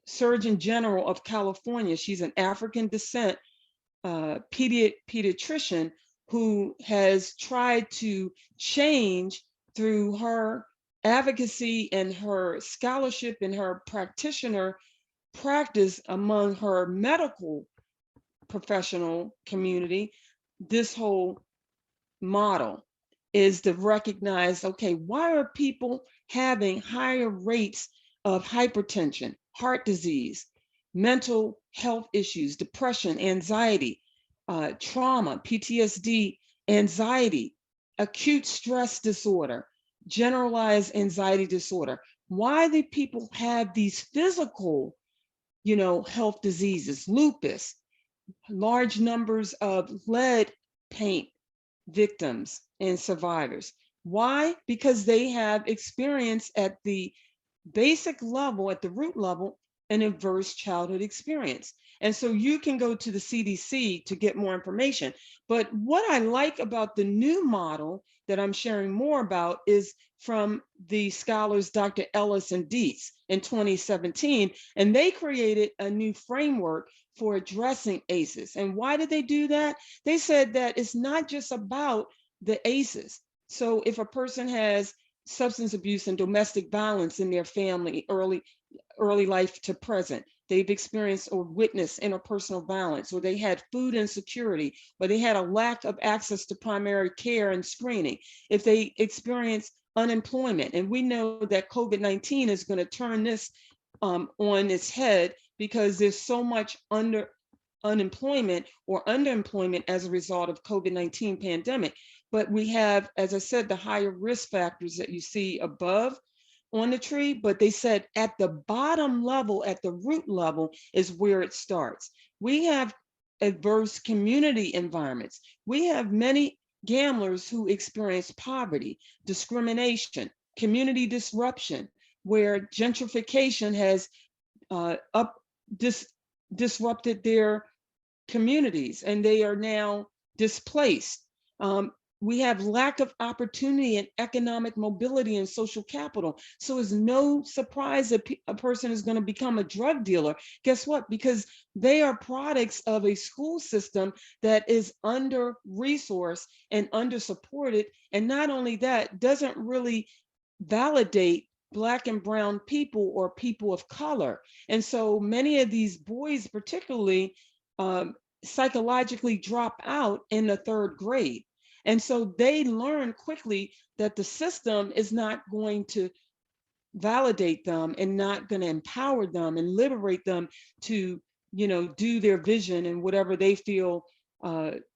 Surgeon General of California. She's an African descent pediatrician who has tried to change through her advocacy and her scholarship and her practitioner practice among her medical professional community. This whole model is to recognize, okay, why are people having higher rates of hypertension, heart disease, mental health issues, depression, anxiety, trauma, PTSD, anxiety, acute stress disorder, generalized anxiety disorder? Why do people have these physical, health diseases, lupus, large numbers of lead paint victims and survivors? Why? Because they have experience at the basic level, at the root level, an adverse childhood experience. And so you can go to the CDC to get more information. But what I like about the new model that I'm sharing more about is from the scholars Dr. Ellis and Dietz in 2017, and they created a new framework for addressing ACEs. And why did they do that? They said that it's not just about the ACEs. So if a person has substance abuse and domestic violence in their family, early life to present, they've experienced or witnessed interpersonal violence, or they had food insecurity, or they had a lack of access to primary care and screening, if they experience unemployment, and we know that COVID-19 is going to turn this on its head because there's so much unemployment or underemployment as a result of COVID-19 pandemic. But we have, as I said, the higher risk factors that you see above on the tree, but they said at the bottom level, at the root level is where it starts. We have adverse community environments. We have many gamblers who experience poverty, discrimination, community disruption, where gentrification has disrupted their communities and they are now displaced. We have lack of opportunity and economic mobility and social capital. So it's no surprise that a person is going to become a drug dealer. Guess what? Because they are products of a school system that is under-resourced and under-supported. And not only that, doesn't really validate Black and brown people or people of color. And so many of these boys particularly psychologically drop out in the 3rd grade. And so they learn quickly that the system is not going to validate them and not going to empower them and liberate them to, you know, do their vision and whatever they feel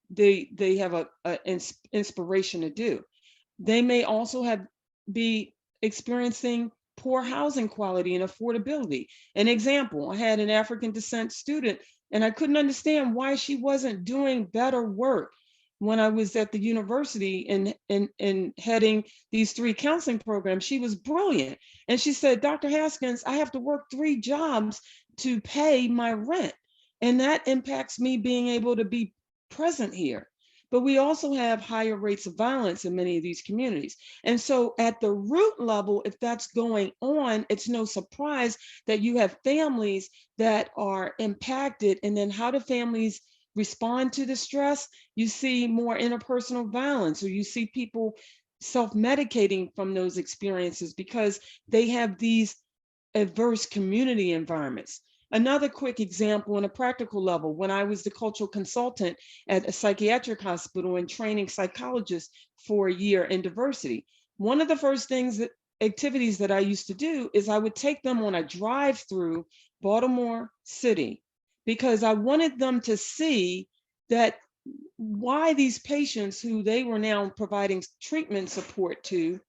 they have a inspiration to do. They may also be experiencing poor housing quality and affordability. An example, I had an African descent student and I couldn't understand why she wasn't doing better work when I was at the university and heading these 3 counseling programs. She was brilliant. And she said, Dr. Haskins, I have to work 3 jobs to pay my rent. And that impacts me being able to be present here. But we also have higher rates of violence in many of these communities. And so at the root level, if that's going on, it's no surprise that you have families that are impacted. And then how do families respond to the stress? You see more interpersonal violence, or you see people self-medicating from those experiences because they have these adverse community environments. Another quick example on a practical level, when I was the cultural consultant at a psychiatric hospital and training psychologists for a year in diversity, one of the first activities that I used to do is I would take them on a drive through Baltimore City, because I wanted them to see that why these patients who they were now providing treatment support to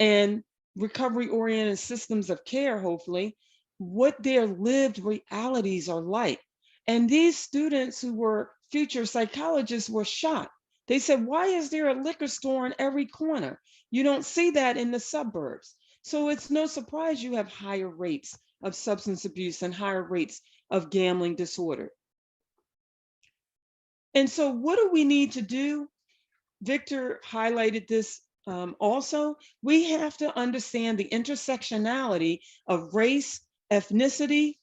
and recovery-oriented systems of care, hopefully, what their lived realities are like. And these students who were future psychologists were shocked. They said, why is there a liquor store on every corner? You don't see that in the suburbs. So it's no surprise you have higher rates of substance abuse and higher rates of gambling disorder. And so what do we need to do? Victor highlighted this also. We have to understand the intersectionality of race, ethnicity,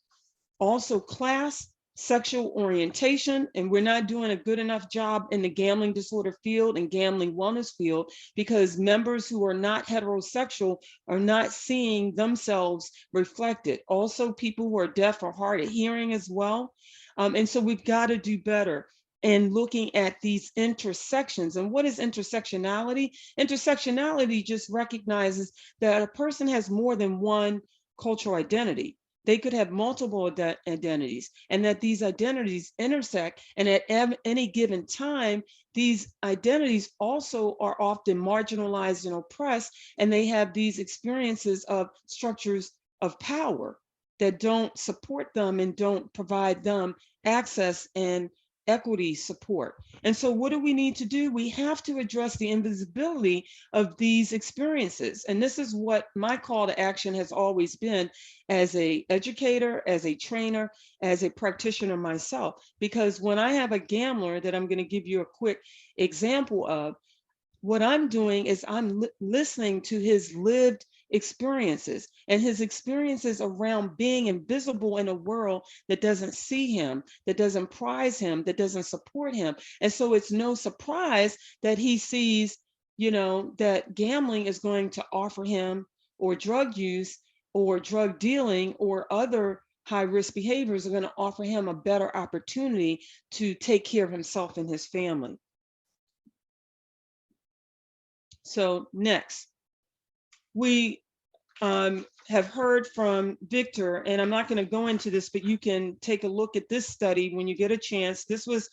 also class, sexual orientation, and we're not doing a good enough job in the gambling disorder field and gambling wellness field because members who are not heterosexual are not seeing themselves reflected. Also, people who are deaf or hard of hearing as well. And so we've got to do better in looking at these intersections. And what is intersectionality? Intersectionality just recognizes that a person has more than one cultural identity. They could have multiple identities, and that these identities intersect, and at any given time, these identities also are often marginalized and oppressed, and they have these experiences of structures of power that don't support them and don't provide them access and equity support. And so what do we need to do? We have to address the invisibility of these experiences. And this is what my call to action has always been as an educator, as a trainer, as a practitioner myself. Because when I have a gambler that I'm going to give you a quick example of, what I'm doing is I'm listening to his lived experiences and his experiences around being invisible in a world that doesn't see him, that doesn't prize him, that doesn't support him. And so it's no surprise that he sees, you know, that gambling is going to offer him, or drug use or drug dealing or other high-risk behaviors are going to offer him a better opportunity to take care of himself and his family. So next, we have heard from Victor, and I'm not going to go into this, but you can take a look at this study when you get a chance. This was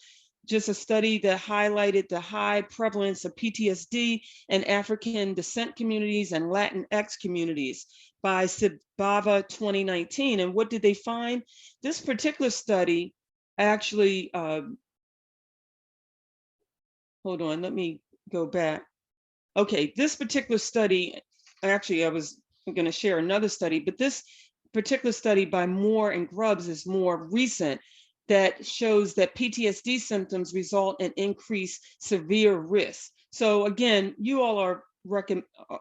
just a study that highlighted the high prevalence of PTSD in African descent communities and Latinx communities by Sibava 2019. And what did they find? This particular study actually, hold on, let me go back. Okay, this particular study, actually I was going to share another study, but this particular study by Moore and Grubbs is more recent, that shows that PTSD symptoms result in increased severe risk. So again, you all are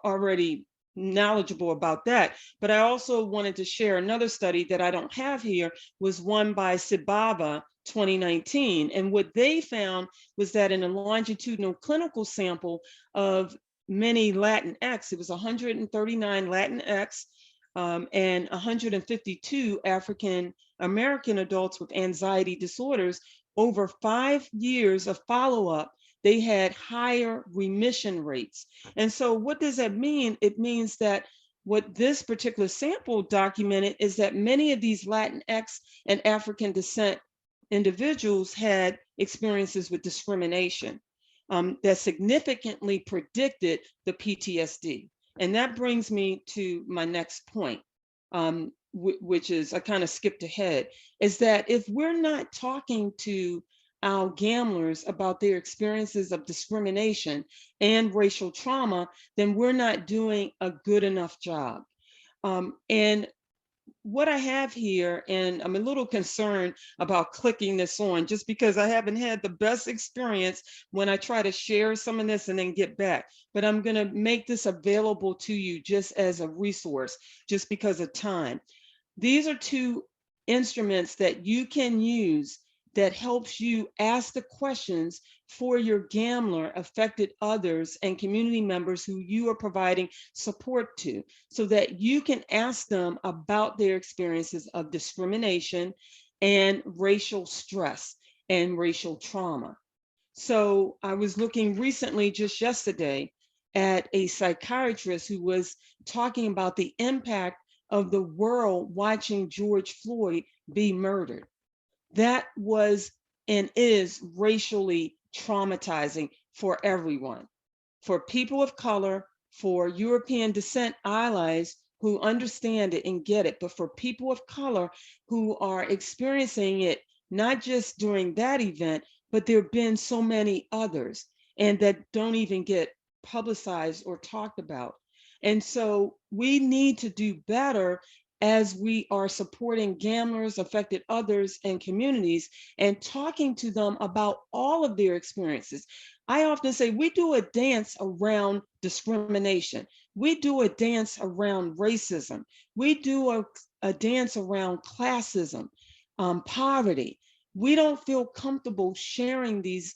already knowledgeable about that, but I also wanted to share another study that I don't have here, was one by Sibava 2019. And what they found was that in a longitudinal clinical sample of many Latinx. It was 139 Latinx and 152 African American adults with anxiety disorders. Over 5 years of follow-up, they had higher remission rates. And so what does that mean? It means that what this particular sample documented is that many of these Latinx and African descent individuals had experiences with discrimination that significantly predicted the PTSD. And that brings me to my next point, which is, I kind of skipped ahead, is that if we're not talking to our gamblers about their experiences of discrimination and racial trauma, then we're not doing a good enough job. And what I have here, and I'm a little concerned about clicking this on just because I haven't had the best experience when I try to share some of this and then get back. But I'm going to make this available to you just as a resource, just because of time. These are two instruments that you can use that helps you ask the questions for your gambler affected others and community members who you are providing support to, so that you can ask them about their experiences of discrimination and racial stress and racial trauma. So I was looking recently, just yesterday, at a psychiatrist who was talking about the impact of the world watching George Floyd be murdered. That was and is racially traumatizing for everyone, for people of color, for European descent allies who understand it and get it, but for people of color who are experiencing it, not just during that event, but there have been so many others and that don't even get publicized or talked about. And so we need to do better as we are supporting gamblers, affected others, and communities, and talking to them about all of their experiences. I often say we do a dance around discrimination. We do a dance around racism. We do a dance around classism, poverty. We don't feel comfortable sharing these,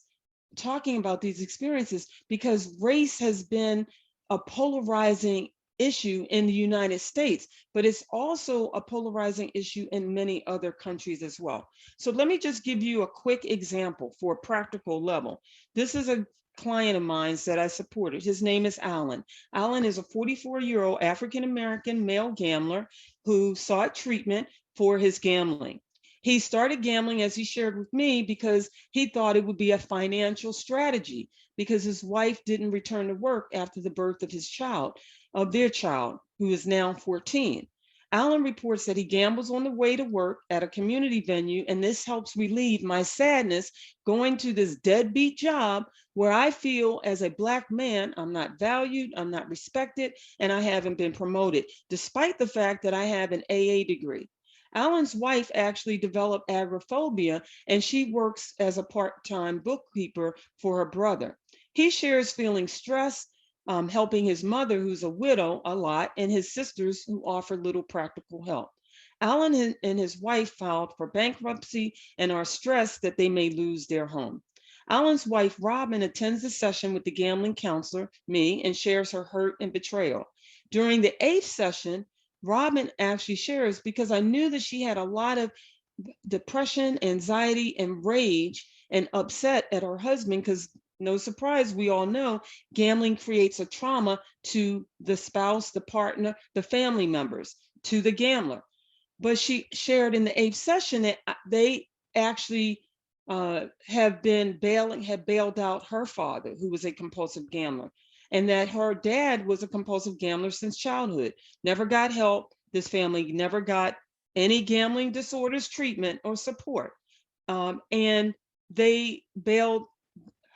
talking about these experiences, because race has been a polarizing issue in the United States, but it's also a polarizing issue in many other countries as well. So let me just give you a quick example for a practical level. This is a client of mine that I supported. His name is Alan. Alan is a 44-year-old African-American male gambler who sought treatment for his gambling. He started gambling, as he shared with me, because he thought it would be a financial strategy, because his wife didn't return to work after the birth of his child, of their child, who is now 14. Alan reports that he gambles on the way to work at a community venue, and this helps relieve my sadness going to this deadbeat job where I feel as a Black man, I'm not valued, I'm not respected, and I haven't been promoted, despite the fact that I have an AA degree. Alan's wife actually developed agoraphobia, and she works as a part-time bookkeeper for her brother. He shares feeling stressed, helping his mother, who's a widow, a lot, and his sisters, who offer little practical help. Alan and his wife filed for bankruptcy and are stressed that they may lose their home. Alan's wife, Robin, attends the session with the gambling counselor, me, and shares her hurt and betrayal. During the 8th session, Robin actually shares, because I knew that she had a lot of depression, anxiety, and rage and upset at her husband, because no surprise, we all know gambling creates a trauma to the spouse, the partner, the family members, to the gambler. But she shared in the 8th session that they actually have bailed out her father, who was a compulsive gambler, and that her dad was a compulsive gambler since childhood, never got help. This family never got any gambling disorders treatment or support. And they bailed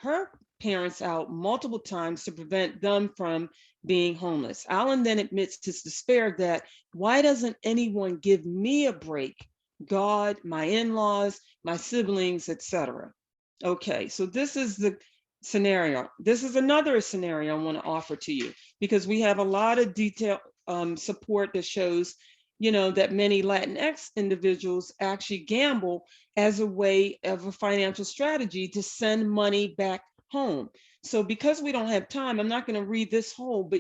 her parents out multiple times to prevent them from being homeless. Alan then admits his despair that, why doesn't anyone give me a break? God, my in-laws, my siblings, etc. Okay, so this is the scenario. This is another scenario I want to offer to you, because we have a lot of detailed support that shows, you know, that many Latinx individuals actually gamble as a way of a financial strategy to send money back home. So because we don't have time, I'm not going to read this whole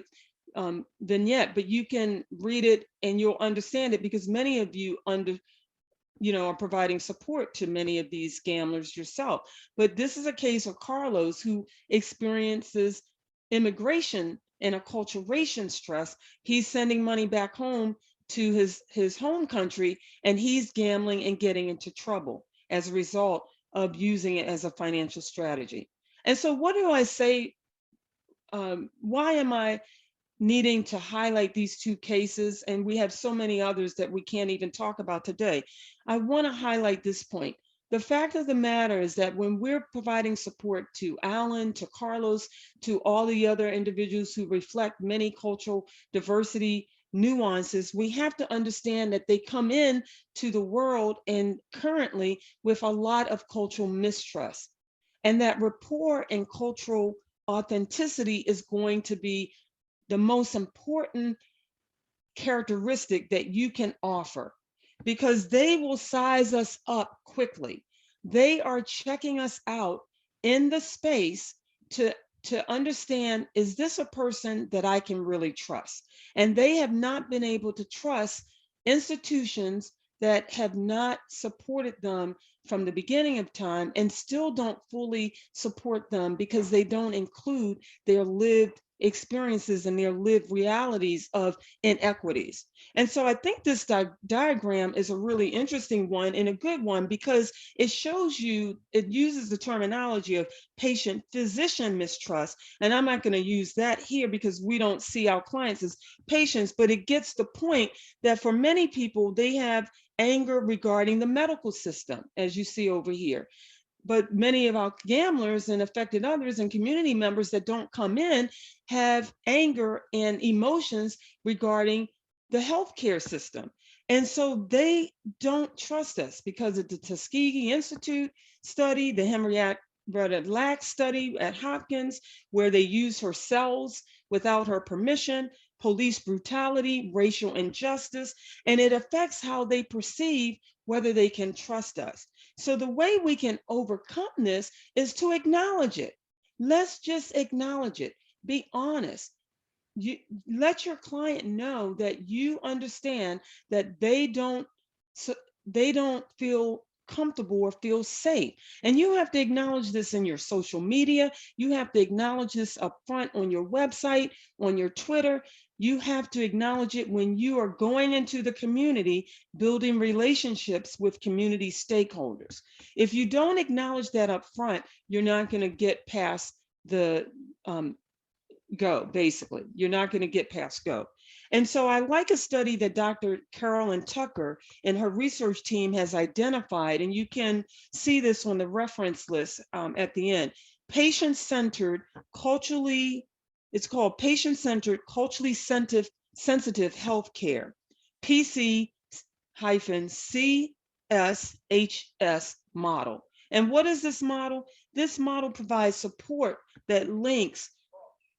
vignette, but you can read it and you'll understand it, because many of you are providing support to many of these gamblers yourself. But this is a case of Carlos, who experiences immigration and acculturation stress. He's sending money back home to his home country, and he's gambling and getting into trouble as a result of using it as a financial strategy. And so what do I say? Why am I needing to highlight these two cases? And we have so many others that we can't even talk about today. I want to highlight this point. The fact of the matter is that when we're providing support to Alan, to Carlos, to all the other individuals who reflect many cultural diversity nuances, we have to understand that they come in to the world and currently with a lot of cultural mistrust. And that rapport and cultural authenticity is going to be the most important characteristic that you can offer, because they will size us up quickly. They are checking us out in the space to understand, is this a person that I can really trust? And they have not been able to trust institutions that have not supported them from the beginning of time, and still don't fully support them because they don't include their lived experiences and their lived realities of inequities. And so I think this diagram is a really interesting one and a good one, because it shows you, it uses the terminology of patient-physician mistrust. And I'm not going to use that here because we don't see our clients as patients, but it gets the point that for many people, they have anger regarding the medical system, as you see over here. But many of our gamblers and affected others and community members that don't come in have anger and emotions regarding the healthcare system. And so they don't trust us because of the Tuskegee Institute study, the Henrietta Lacks study at Hopkins, where they use her cells without her permission, police brutality, racial injustice, and it affects how they perceive whether they can trust us. So the way we can overcome this is to acknowledge it. Let's just acknowledge it. Be honest. You let your client know that you understand that they don't feel comfortable or feel safe. And you have to acknowledge this in your social media. You have to acknowledge this up front on your website, on your Twitter. You have to acknowledge it when you are going into the community, building relationships with community stakeholders. If you don't acknowledge that up front, you're not going to get past the go, basically. You're not going to get past go. And so I like a study that Dr. Carolyn Tucker and her research team has identified, and you can see this on the reference list at the end. Patient-centered, culturally, it's called patient-centered, culturally sensitive healthcare, PC-CSHS model. And what is this model? This model provides support that links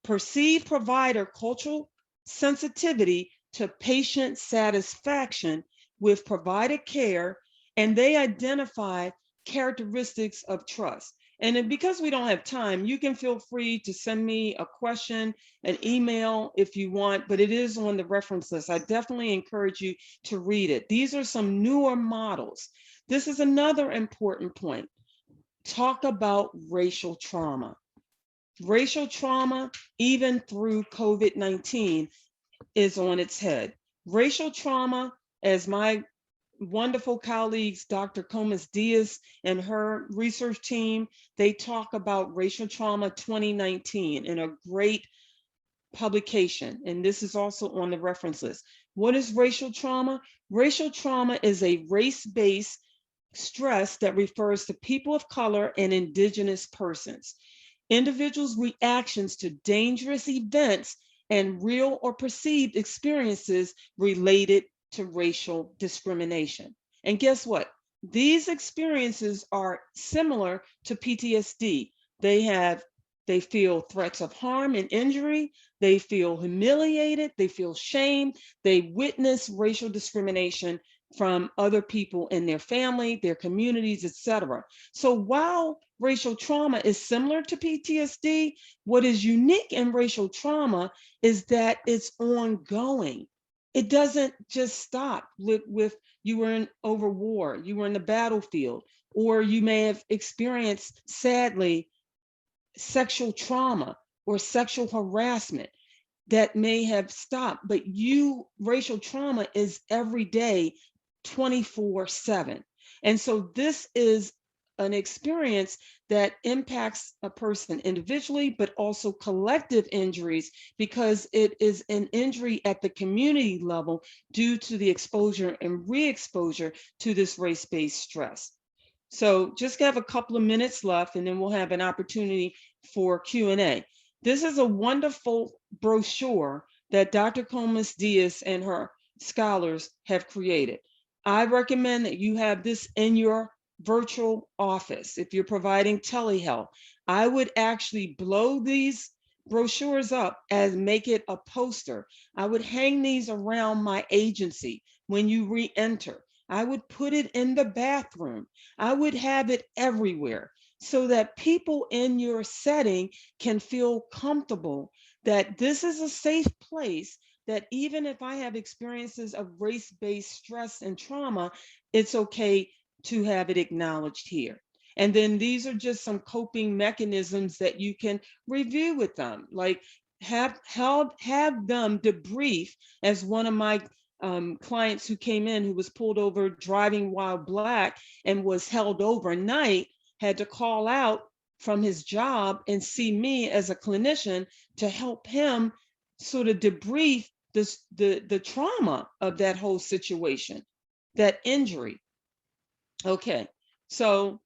perceived provider cultural sensitivity to patient satisfaction with provider care, and they identify characteristics of trust. And then because we don't have time, you can feel free to send me a question, an email if you want, but it is on the reference list. I definitely encourage you to read it. These are some newer models. This is another important point. Talk about racial trauma. Racial trauma, even through COVID-19, is on its head. Racial trauma, as my wonderful colleagues, Dr. Comas Diaz and her research team, they talk about Racial Trauma 2019 in a great publication. And this is also on the reference list. What is racial trauma? Racial trauma is a race-based stress that refers to people of color and indigenous persons. Individuals' reactions to dangerous events and real or perceived experiences related to racial discrimination. And guess what? These experiences are similar to PTSD. They feel threats of harm and injury. They feel humiliated. They feel shame. They witness racial discrimination from other people in their family, their communities, etc. So while racial trauma is similar to PTSD, what is unique in racial trauma is that it's ongoing. It doesn't just stop with you were in over war, you were in the battlefield, or you may have experienced, sadly, sexual trauma or sexual harassment that may have stopped, but racial trauma is every day, 24/7. And so this is an experience that impacts a person individually, but also collective injuries, because it is an injury at the community level due to the exposure and re-exposure to this race-based stress. So just have a couple of minutes left, and then we'll have an opportunity for Q&A. This is a wonderful brochure that Dr. Comas Diaz and her scholars have created. I recommend that you have this in your virtual office. If you're providing telehealth, I would actually blow these brochures up and make it a poster. I would hang these around my agency when you re-enter. I would put it in the bathroom. I would have it everywhere so that people in your setting can feel comfortable that this is a safe place, that even if I have experiences of race-based stress and trauma, it's okay to have it acknowledged here. And then these are just some coping mechanisms that you can review with them, like have them debrief, as one of my clients who came in, who was pulled over driving while Black and was held overnight, had to call out from his job and see me as a clinician to help him sort of debrief the trauma of that whole situation, that injury. Okay, so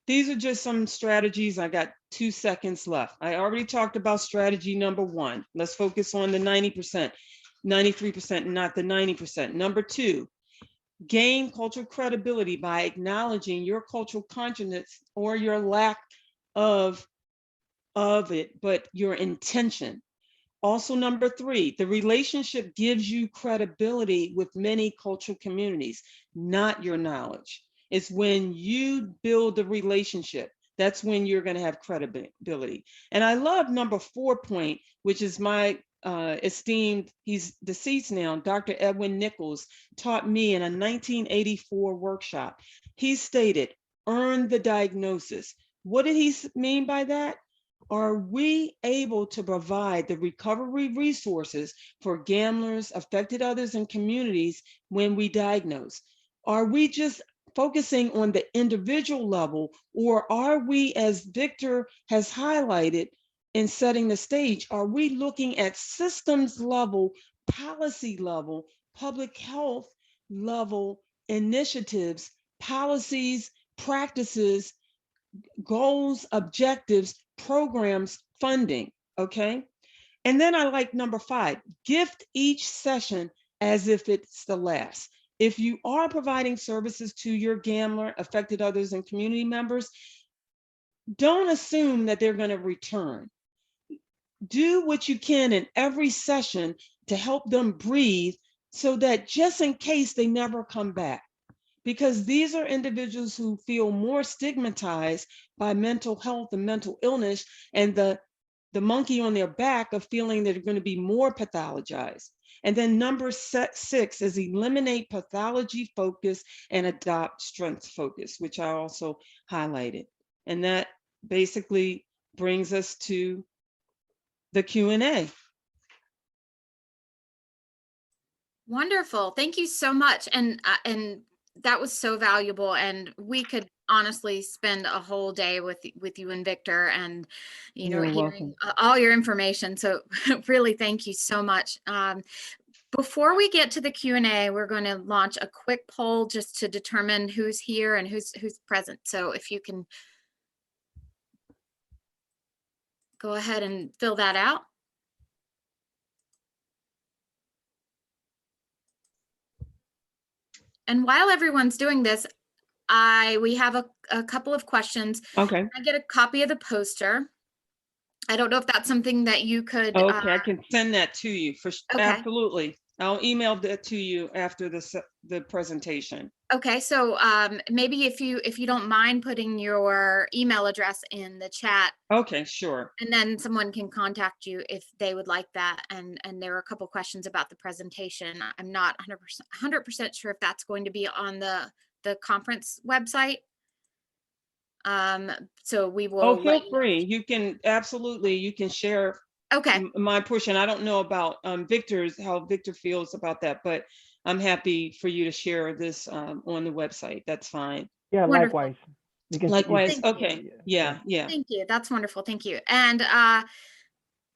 these are just some strategies. I got 2 seconds left. I already talked about strategy number 1. Let's focus on the 90%, 93%, not the 90%. Number 2, gain cultural credibility by acknowledging your cultural consciousness or your lack of it, but your intention. Also, number 3, the relationship gives you credibility with many cultural communities, not your knowledge. It's when you build the relationship, that's when you're going to have credibility. And I love number 4 point, which is my esteemed, he's deceased now, Dr. Edwin Nichols taught me in a 1984 workshop. He stated, earn the diagnosis. What did he mean by that? Are we able to provide the recovery resources for gamblers, affected others, and communities when we diagnose? Are we just focusing on the individual level, or are we, as Victor has highlighted in setting the stage, are we looking at systems level, policy level, public health level initiatives, policies, practices, goals, objectives, programs, funding, okay? And then I like number 5, gift each session as if it's the last. If you are providing services to your gambler, affected others, and community members, don't assume that they're going to return. Do what you can in every session to help them breathe, so that just in case they never come back. Because these are individuals who feel more stigmatized by mental health and mental illness, and the monkey on their back of feeling that they're going to be more pathologized. And then number 6 is eliminate pathology focus and adopt strength focus, which I also highlighted. And that basically brings us to the Q&A. Wonderful. Thank you so much. And that was so valuable. And we could honestly spend a whole day with you and Victor, and hearing all your information. So really, thank you so much. Before we get to the Q&A, we're going to launch a quick poll just to determine who's here and who's present. So if you can go ahead and fill that out. And while everyone's doing this, we have a couple of questions. Okay. I get a copy of the poster. I don't know if that's something that you could. Okay, I can send that to you for okay. Absolutely. I'll email that to you after the presentation. Okay, so maybe if you don't mind putting your email address in the chat, Okay, sure. and then someone can contact you if they would like that. And there are a couple questions about the presentation. I'm not 100% sure if that's going to be on the conference website. So we will. Oh, feel free. You can absolutely, you can share Okay. my portion. I don't know about Victor's, how Victor feels about that, but I'm happy for you to share this on the website. That's fine. Yeah, Wonderful. likewise. You can, Likewise. Thank you. Okay. Yeah. Thank you. That's wonderful. Thank you. And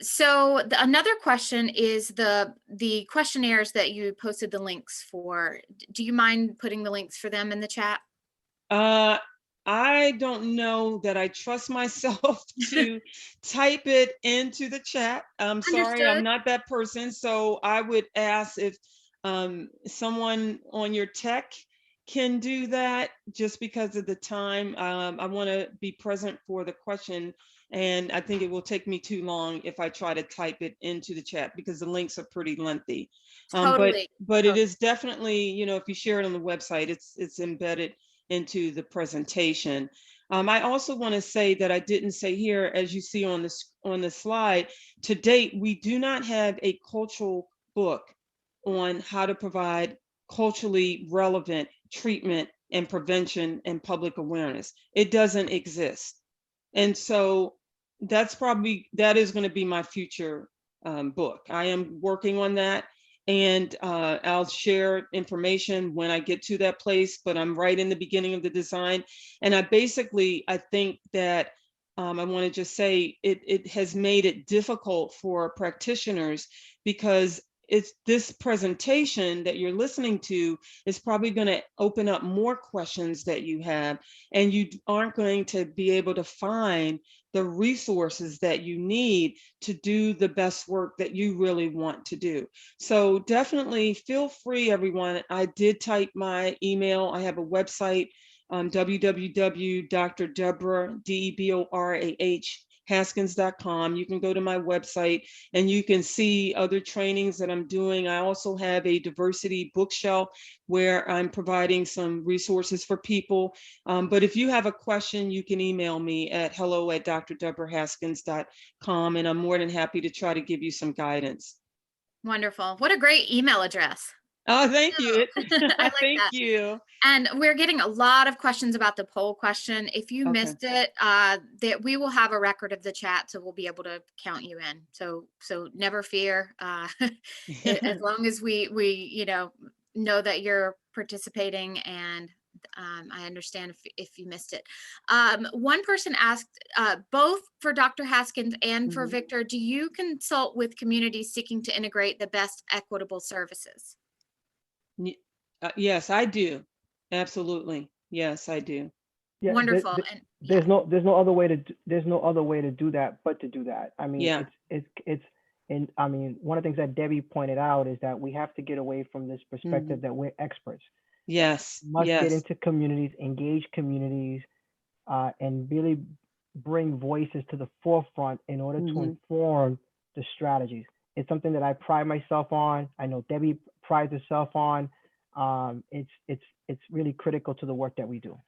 so another question is the questionnaires that you posted the links for. Do you mind putting the links for them in the chat? I don't know that I trust myself to type it into the chat. I'm sorry, I'm Understood. not that person. So I would ask if someone on your tech can do that, just because of the time. I want to be present for the question, and I think it will take me too long if I try to type it into the chat, because the links are pretty lengthy. Totally. But it is definitely, you know, if you share it on the website, it's embedded into the presentation. I also want to say that I didn't say here, as you see on the slide, to date, we do not have a cultural book on how to provide culturally relevant treatment and prevention and public awareness. It doesn't exist. And so that is going to be my future book. I am working on that. And I'll share information when I get to that place, but I'm right in the beginning of the design. And I think that I want to just say it has made it difficult for practitioners, because this presentation that you're listening to is probably going to open up more questions that you have, and you aren't going to be able to find the resources that you need to do the best work that you really want to do. So definitely feel free, everyone. I did type my email. I have a website, www.drdeborah.haskins.com. You can go to my website and you can see other trainings that I'm doing. I also have a diversity bookshelf where I'm providing some resources for people. But if you have a question, you can email me at hello@drdeborahhaskins.com, and I'm more than happy to try to give you some guidance. Wonderful. What a great email address. Oh, thank you. I like Thank that. you. And we're getting a lot of questions about the poll question. If you missed it, that we will have a record of the chat, so we'll be able to count you in. So never fear. As long as we know that you're participating, and I understand if you missed it. One person asked, both for Dr. Haskins and for Victor, do you consult with communities seeking to integrate the best equitable services? Yes, I do. Absolutely. Yes, I do. Yeah, Wonderful. there's no other way to do that but to do that. I mean, Yeah. and I mean, one of the things that Debbie pointed out is that we have to get away from this perspective that we're experts. Yes. We must yes. get into communities, engage communities, and really bring voices to the forefront in order to inform the strategies. It's something that I pride myself on. I know Debbie prides herself on. It's really critical to the work that we do.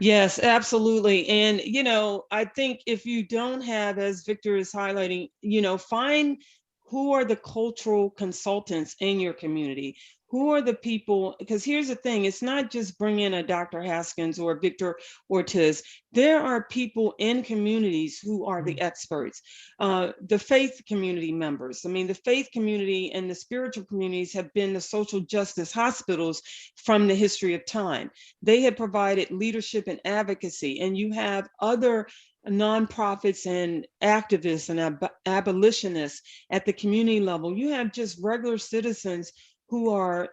Yes, absolutely. And, you know, I think if you don't have, as Victor is highlighting, you know, find who are the cultural consultants in your community. Who are the people? Because here's the thing, it's not just bringing a Dr. Haskins or Victor Ortiz. There are people in communities who are the experts. The faith community members. I mean, the faith community and the spiritual communities have been the social justice hospitals from the history of time. They have provided leadership and advocacy, and you have other nonprofits and activists and abolitionists at the community level. You have just regular citizens who are,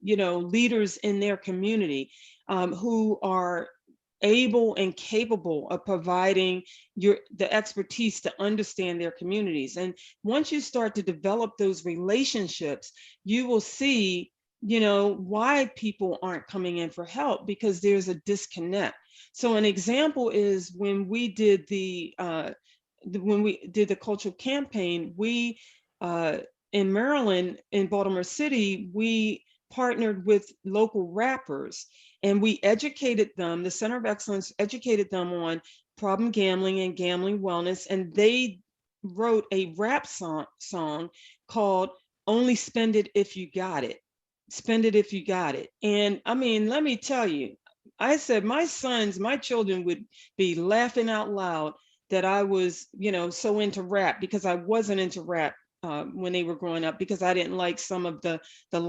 leaders in their community, who are able and capable of providing the expertise to understand their communities. And once you start to develop those relationships, you will see, why people aren't coming in for help, because there's a disconnect. So an example is when we did the cultural campaign, we in Maryland, in Baltimore City, we partnered with local rappers and we educated them, the Center of Excellence educated them on problem gambling and gambling wellness. And they wrote a rap song called Only Spend It If You Got It. Spend it if you got it. And I mean, let me tell you, I said my children would be laughing out loud that I was, so into rap, because I wasn't into rap when they were growing up, because I didn't like some of the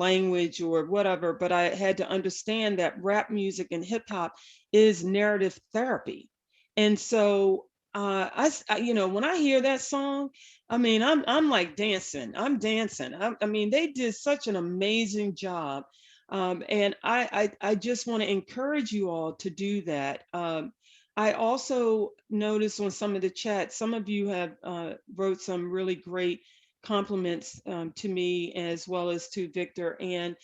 language or whatever, but I had to understand that rap music and hip hop is narrative therapy. And so when I hear that song, I mean, I'm like dancing. I'm dancing. I mean, they did such an amazing job. And I just want to encourage you all to do that. I also noticed on some of the chats, some of you have wrote some really great compliments to me as well as to Victor. And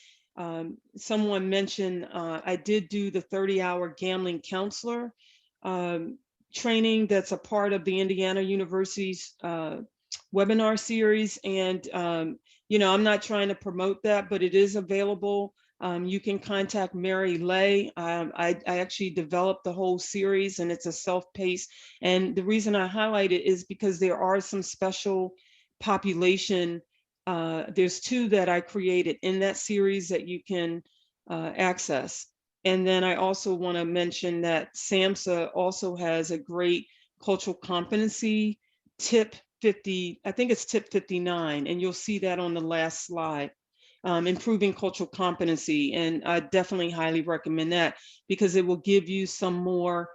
someone mentioned I did do the 30-hour gambling counselor training that's a part of the Indiana University's webinar series. And, I'm not trying to promote that, but it is available. You can contact Mary Lay. I actually developed the whole series, and it's a self-paced. And the reason I highlight it is because there are some special population. There's 2 that I created in that series that you can access. And then I also want to mention that SAMHSA also has a great cultural competency tip 50, I think it's tip 59, and you'll see that on the last slide, improving cultural competency. And I definitely highly recommend that, because it will give you some more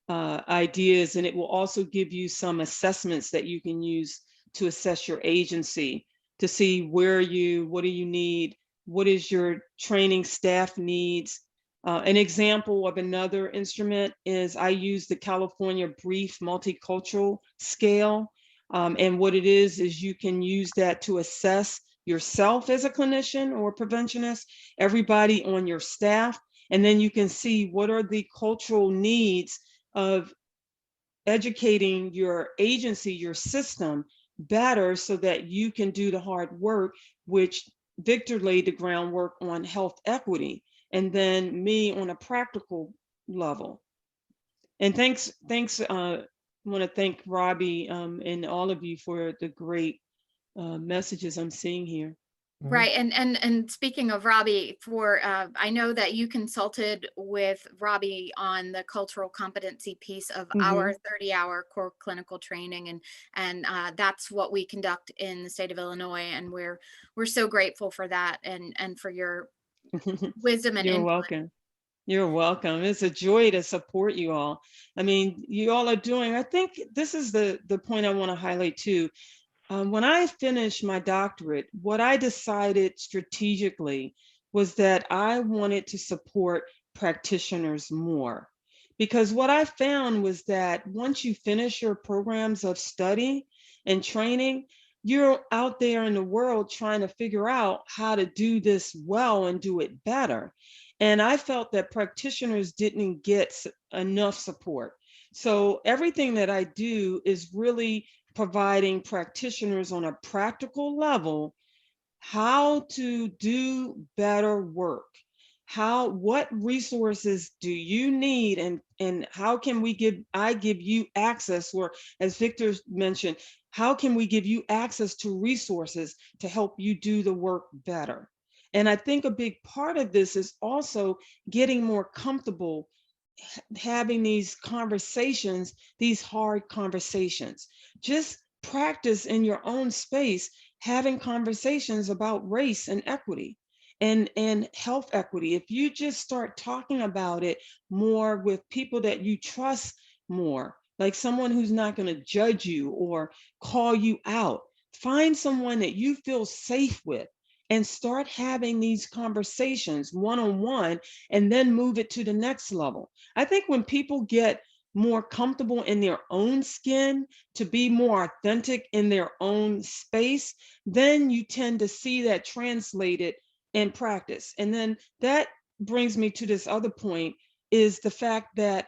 ideas, and it will also give you some assessments that you can use to assess your agency, to see what do you need, what is your training staff needs. An example of another instrument is I use the California Brief Multicultural Scale. And what it is you can use that to assess yourself as a clinician or preventionist, everybody on your staff, and then you can see what are the cultural needs of educating your agency, your system better, so that you can do the hard work, which Victor laid the groundwork on health equity, and then me on a practical level. And thanks. I want to thank Robbie and all of you for the great messages I'm seeing here. Right. And speaking of Robbie, I know that you consulted with Robbie on the cultural competency piece of our 30-hour core clinical training. And that's what we conduct in the state of Illinois. And we're so grateful for that and for your wisdom and You're input. welcome. You're welcome. It's a joy to support you all. I mean, you all are doing, I think this is the point I want to highlight too. When I finished my doctorate, what I decided strategically was that I wanted to support practitioners more. Because what I found was that once you finish your programs of study and training, you're out there in the world trying to figure out how to do this well and do it better. And I felt that practitioners didn't get enough support. So everything that I do is really providing practitioners on a practical level how to do better work. What resources do you need, and how can I give you access, or as Victor mentioned, how can we give you access to resources to help you do the work better? And I think a big part of this is also getting more comfortable having these conversations, these hard conversations. Just practice in your own space, having conversations about race and equity and health equity. If you just start talking about it more with people that you trust more, like someone who's not going to judge you or call you out, find someone that you feel safe with and start having these conversations one-on-one, and then move it to the next level. I think when people get more comfortable in their own skin, to be more authentic in their own space, then you tend to see that translated in practice. And then that brings me to this other point, is the fact that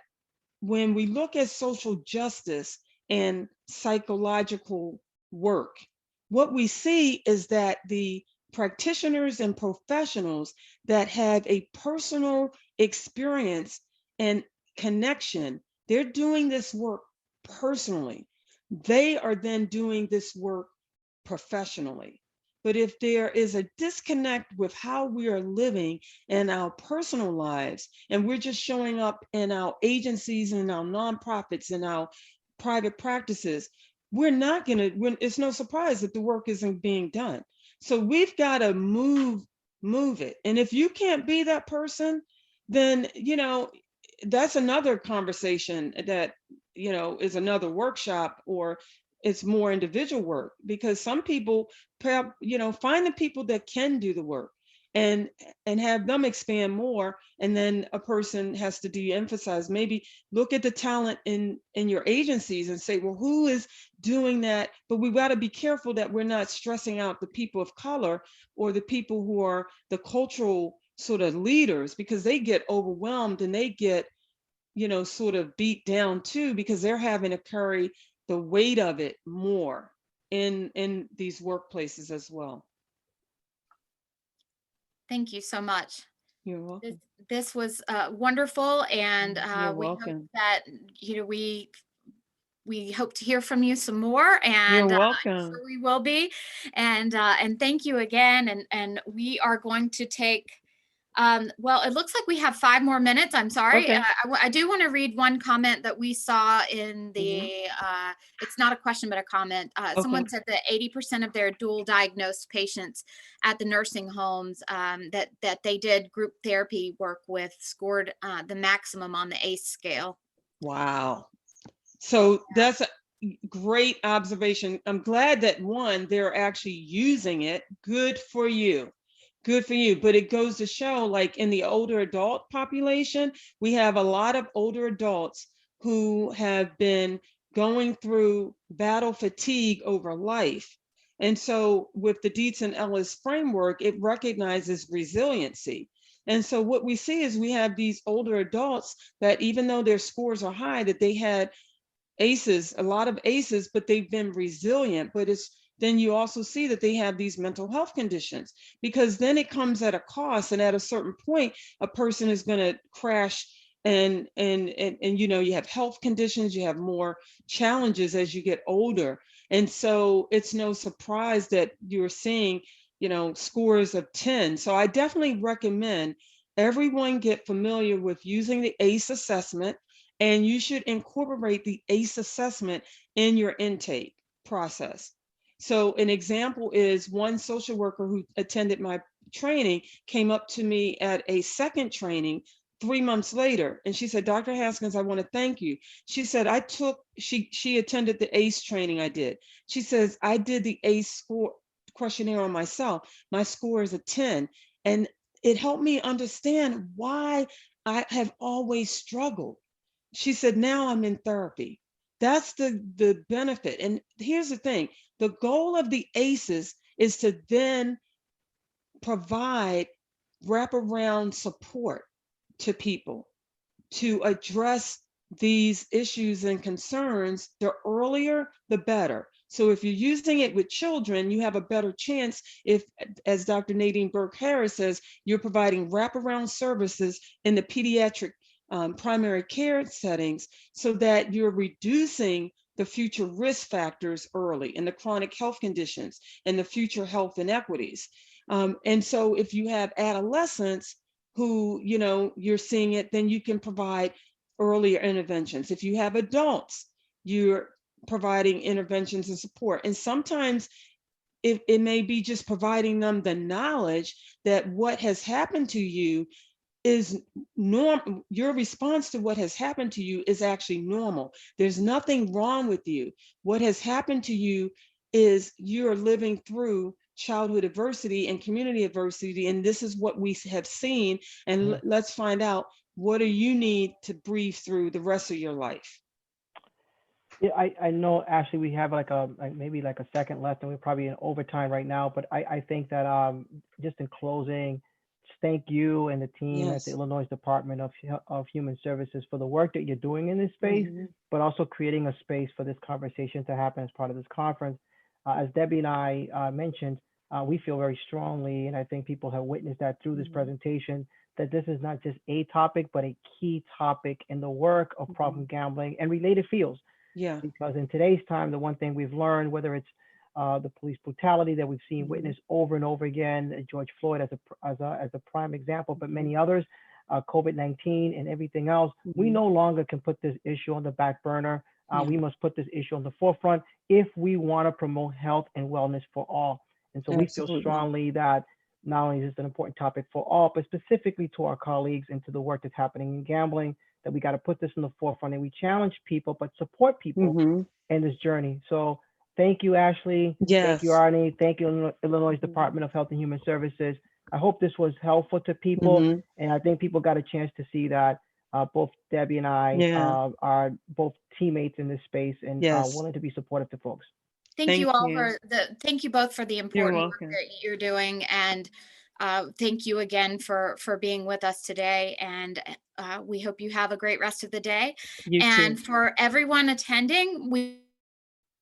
when we look at social justice and psychological work, what we see is that the practitioners and professionals that have a personal experience and connection, they're doing this work personally. They are then doing this work professionally. But if there is a disconnect with how we are living in our personal lives, and we're just showing up in our agencies and our nonprofits and our private practices, we're not going to, it's no surprise that the work isn't being done. So we've got to move it. And if you can't be that person, then, that's another conversation that, is another workshop, or it's more individual work, because some people, find the people that can do the work and have them expand more. And then a person has to de-emphasize, maybe look at the talent in your agencies and say, well, who is doing that? But we've got to be careful that we're not stressing out the people of color or the people who are the cultural sort of leaders, because they get overwhelmed and they get, sort of beat down too, because they're having to carry the weight of it more in these workplaces as well. Thank you so much. You're welcome. This was wonderful, and You're we hope welcome. that we hope to hear from you some more, and You're I'm welcome. sure we will be. And thank you again. And we are going to take. Well, it looks like we have 5 more minutes. I'm sorry. Okay. I do want to read one comment that we saw in the, it's not a question, but a comment. Someone said that 80% of their dual diagnosed patients at the nursing homes that they did group therapy work with scored the maximum on the ACE scale. Wow. So that's a great observation. I'm glad that they're actually using it. Good for you. Good for you. But it goes to show, like in the older adult population, we have a lot of older adults who have been going through battle fatigue over life. And so with the Dietz and Ellis framework, it recognizes resiliency. And so what we see is we have these older adults that, even though their scores are high, that they had ACEs, a lot of ACEs, but they've been resilient. But then you also see that they have these mental health conditions, because then it comes at a cost. And at a certain point, a person is going to crash, and you have health conditions, you have more challenges as you get older. And so it's no surprise that you're seeing, scores of 10. So I definitely recommend everyone get familiar with using the ACE assessment. And you should incorporate the ACE assessment in your intake process. So an example is, one social worker who attended my training came up to me at a second training 3 months later. And she said, Dr. Haskins, I want to thank you. She said, she attended the ACE training I did. She says, I did the ACE score questionnaire on myself. My score is a 10. And it helped me understand why I have always struggled. She said, now I'm in therapy. That's the benefit. And here's the thing, the goal of the ACEs is to then provide wraparound support to people to address these issues and concerns. The earlier, the better. So if you're using it with children, you have a better chance if, as Dr. Nadine Burke-Harris says, you're providing wraparound services in the pediatric primary care settings, so that you're reducing the future risk factors early, and the chronic health conditions and the future health inequities. And so if you have adolescents who, you're seeing it, then you can provide earlier interventions. If you have adults, you're providing interventions and support. And sometimes it may be just providing them the knowledge that what has happened to you is normal. Your response to what has happened to you is actually normal. There's nothing wrong with you. What has happened to you is you're living through childhood adversity and community adversity, and this is what we have seen. And let's find out, what do you need to breathe through the rest of your life? Yeah, I know, Ashley, we have maybe a second left, and we're probably in overtime right now, but I think that just in closing, thank you and the team at the Illinois Department of Human Services for the work that you're doing in this space, but also creating a space for this conversation to happen as part of this conference. As Debbie and I mentioned, we feel very strongly, and I think people have witnessed that through this presentation, that this is not just a topic, but a key topic in the work of problem gambling and related fields. Yeah. Because in today's time, the one thing we've learned, whether it's the police brutality that we've seen witnessed over and over again, George Floyd as a prime example, but many others, COVID-19 and everything else, we no longer can put this issue on the back burner. We must put this issue on the forefront if we want to promote health and wellness for all. And so we feel strongly that not only is this an important topic for all, but specifically to our colleagues and to the work that's happening in gambling, that we got to put this in the forefront, and we challenge people, but support people in this journey. So thank you, Ashley. Yes. Thank you, Arnie. Thank you, Illinois Department of Health and Human Services. I hope this was helpful to people. And I think people got a chance to see that both Debbie and I are both teammates in this space and willing to be supportive to folks. Thank you all thank you both for the important work welcome. that you're doing. And thank you again for being with us today. And we hope you have a great rest of the day. You and too. for everyone attending, we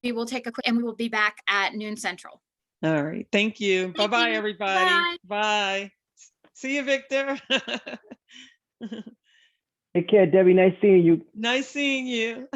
will take a quick, and we will be back at noon Central. All right. Thank you. Thank Bye-bye, you. everybody. Bye. Bye. See you, Victor. Take care, Debbie. Nice seeing you. Nice seeing you.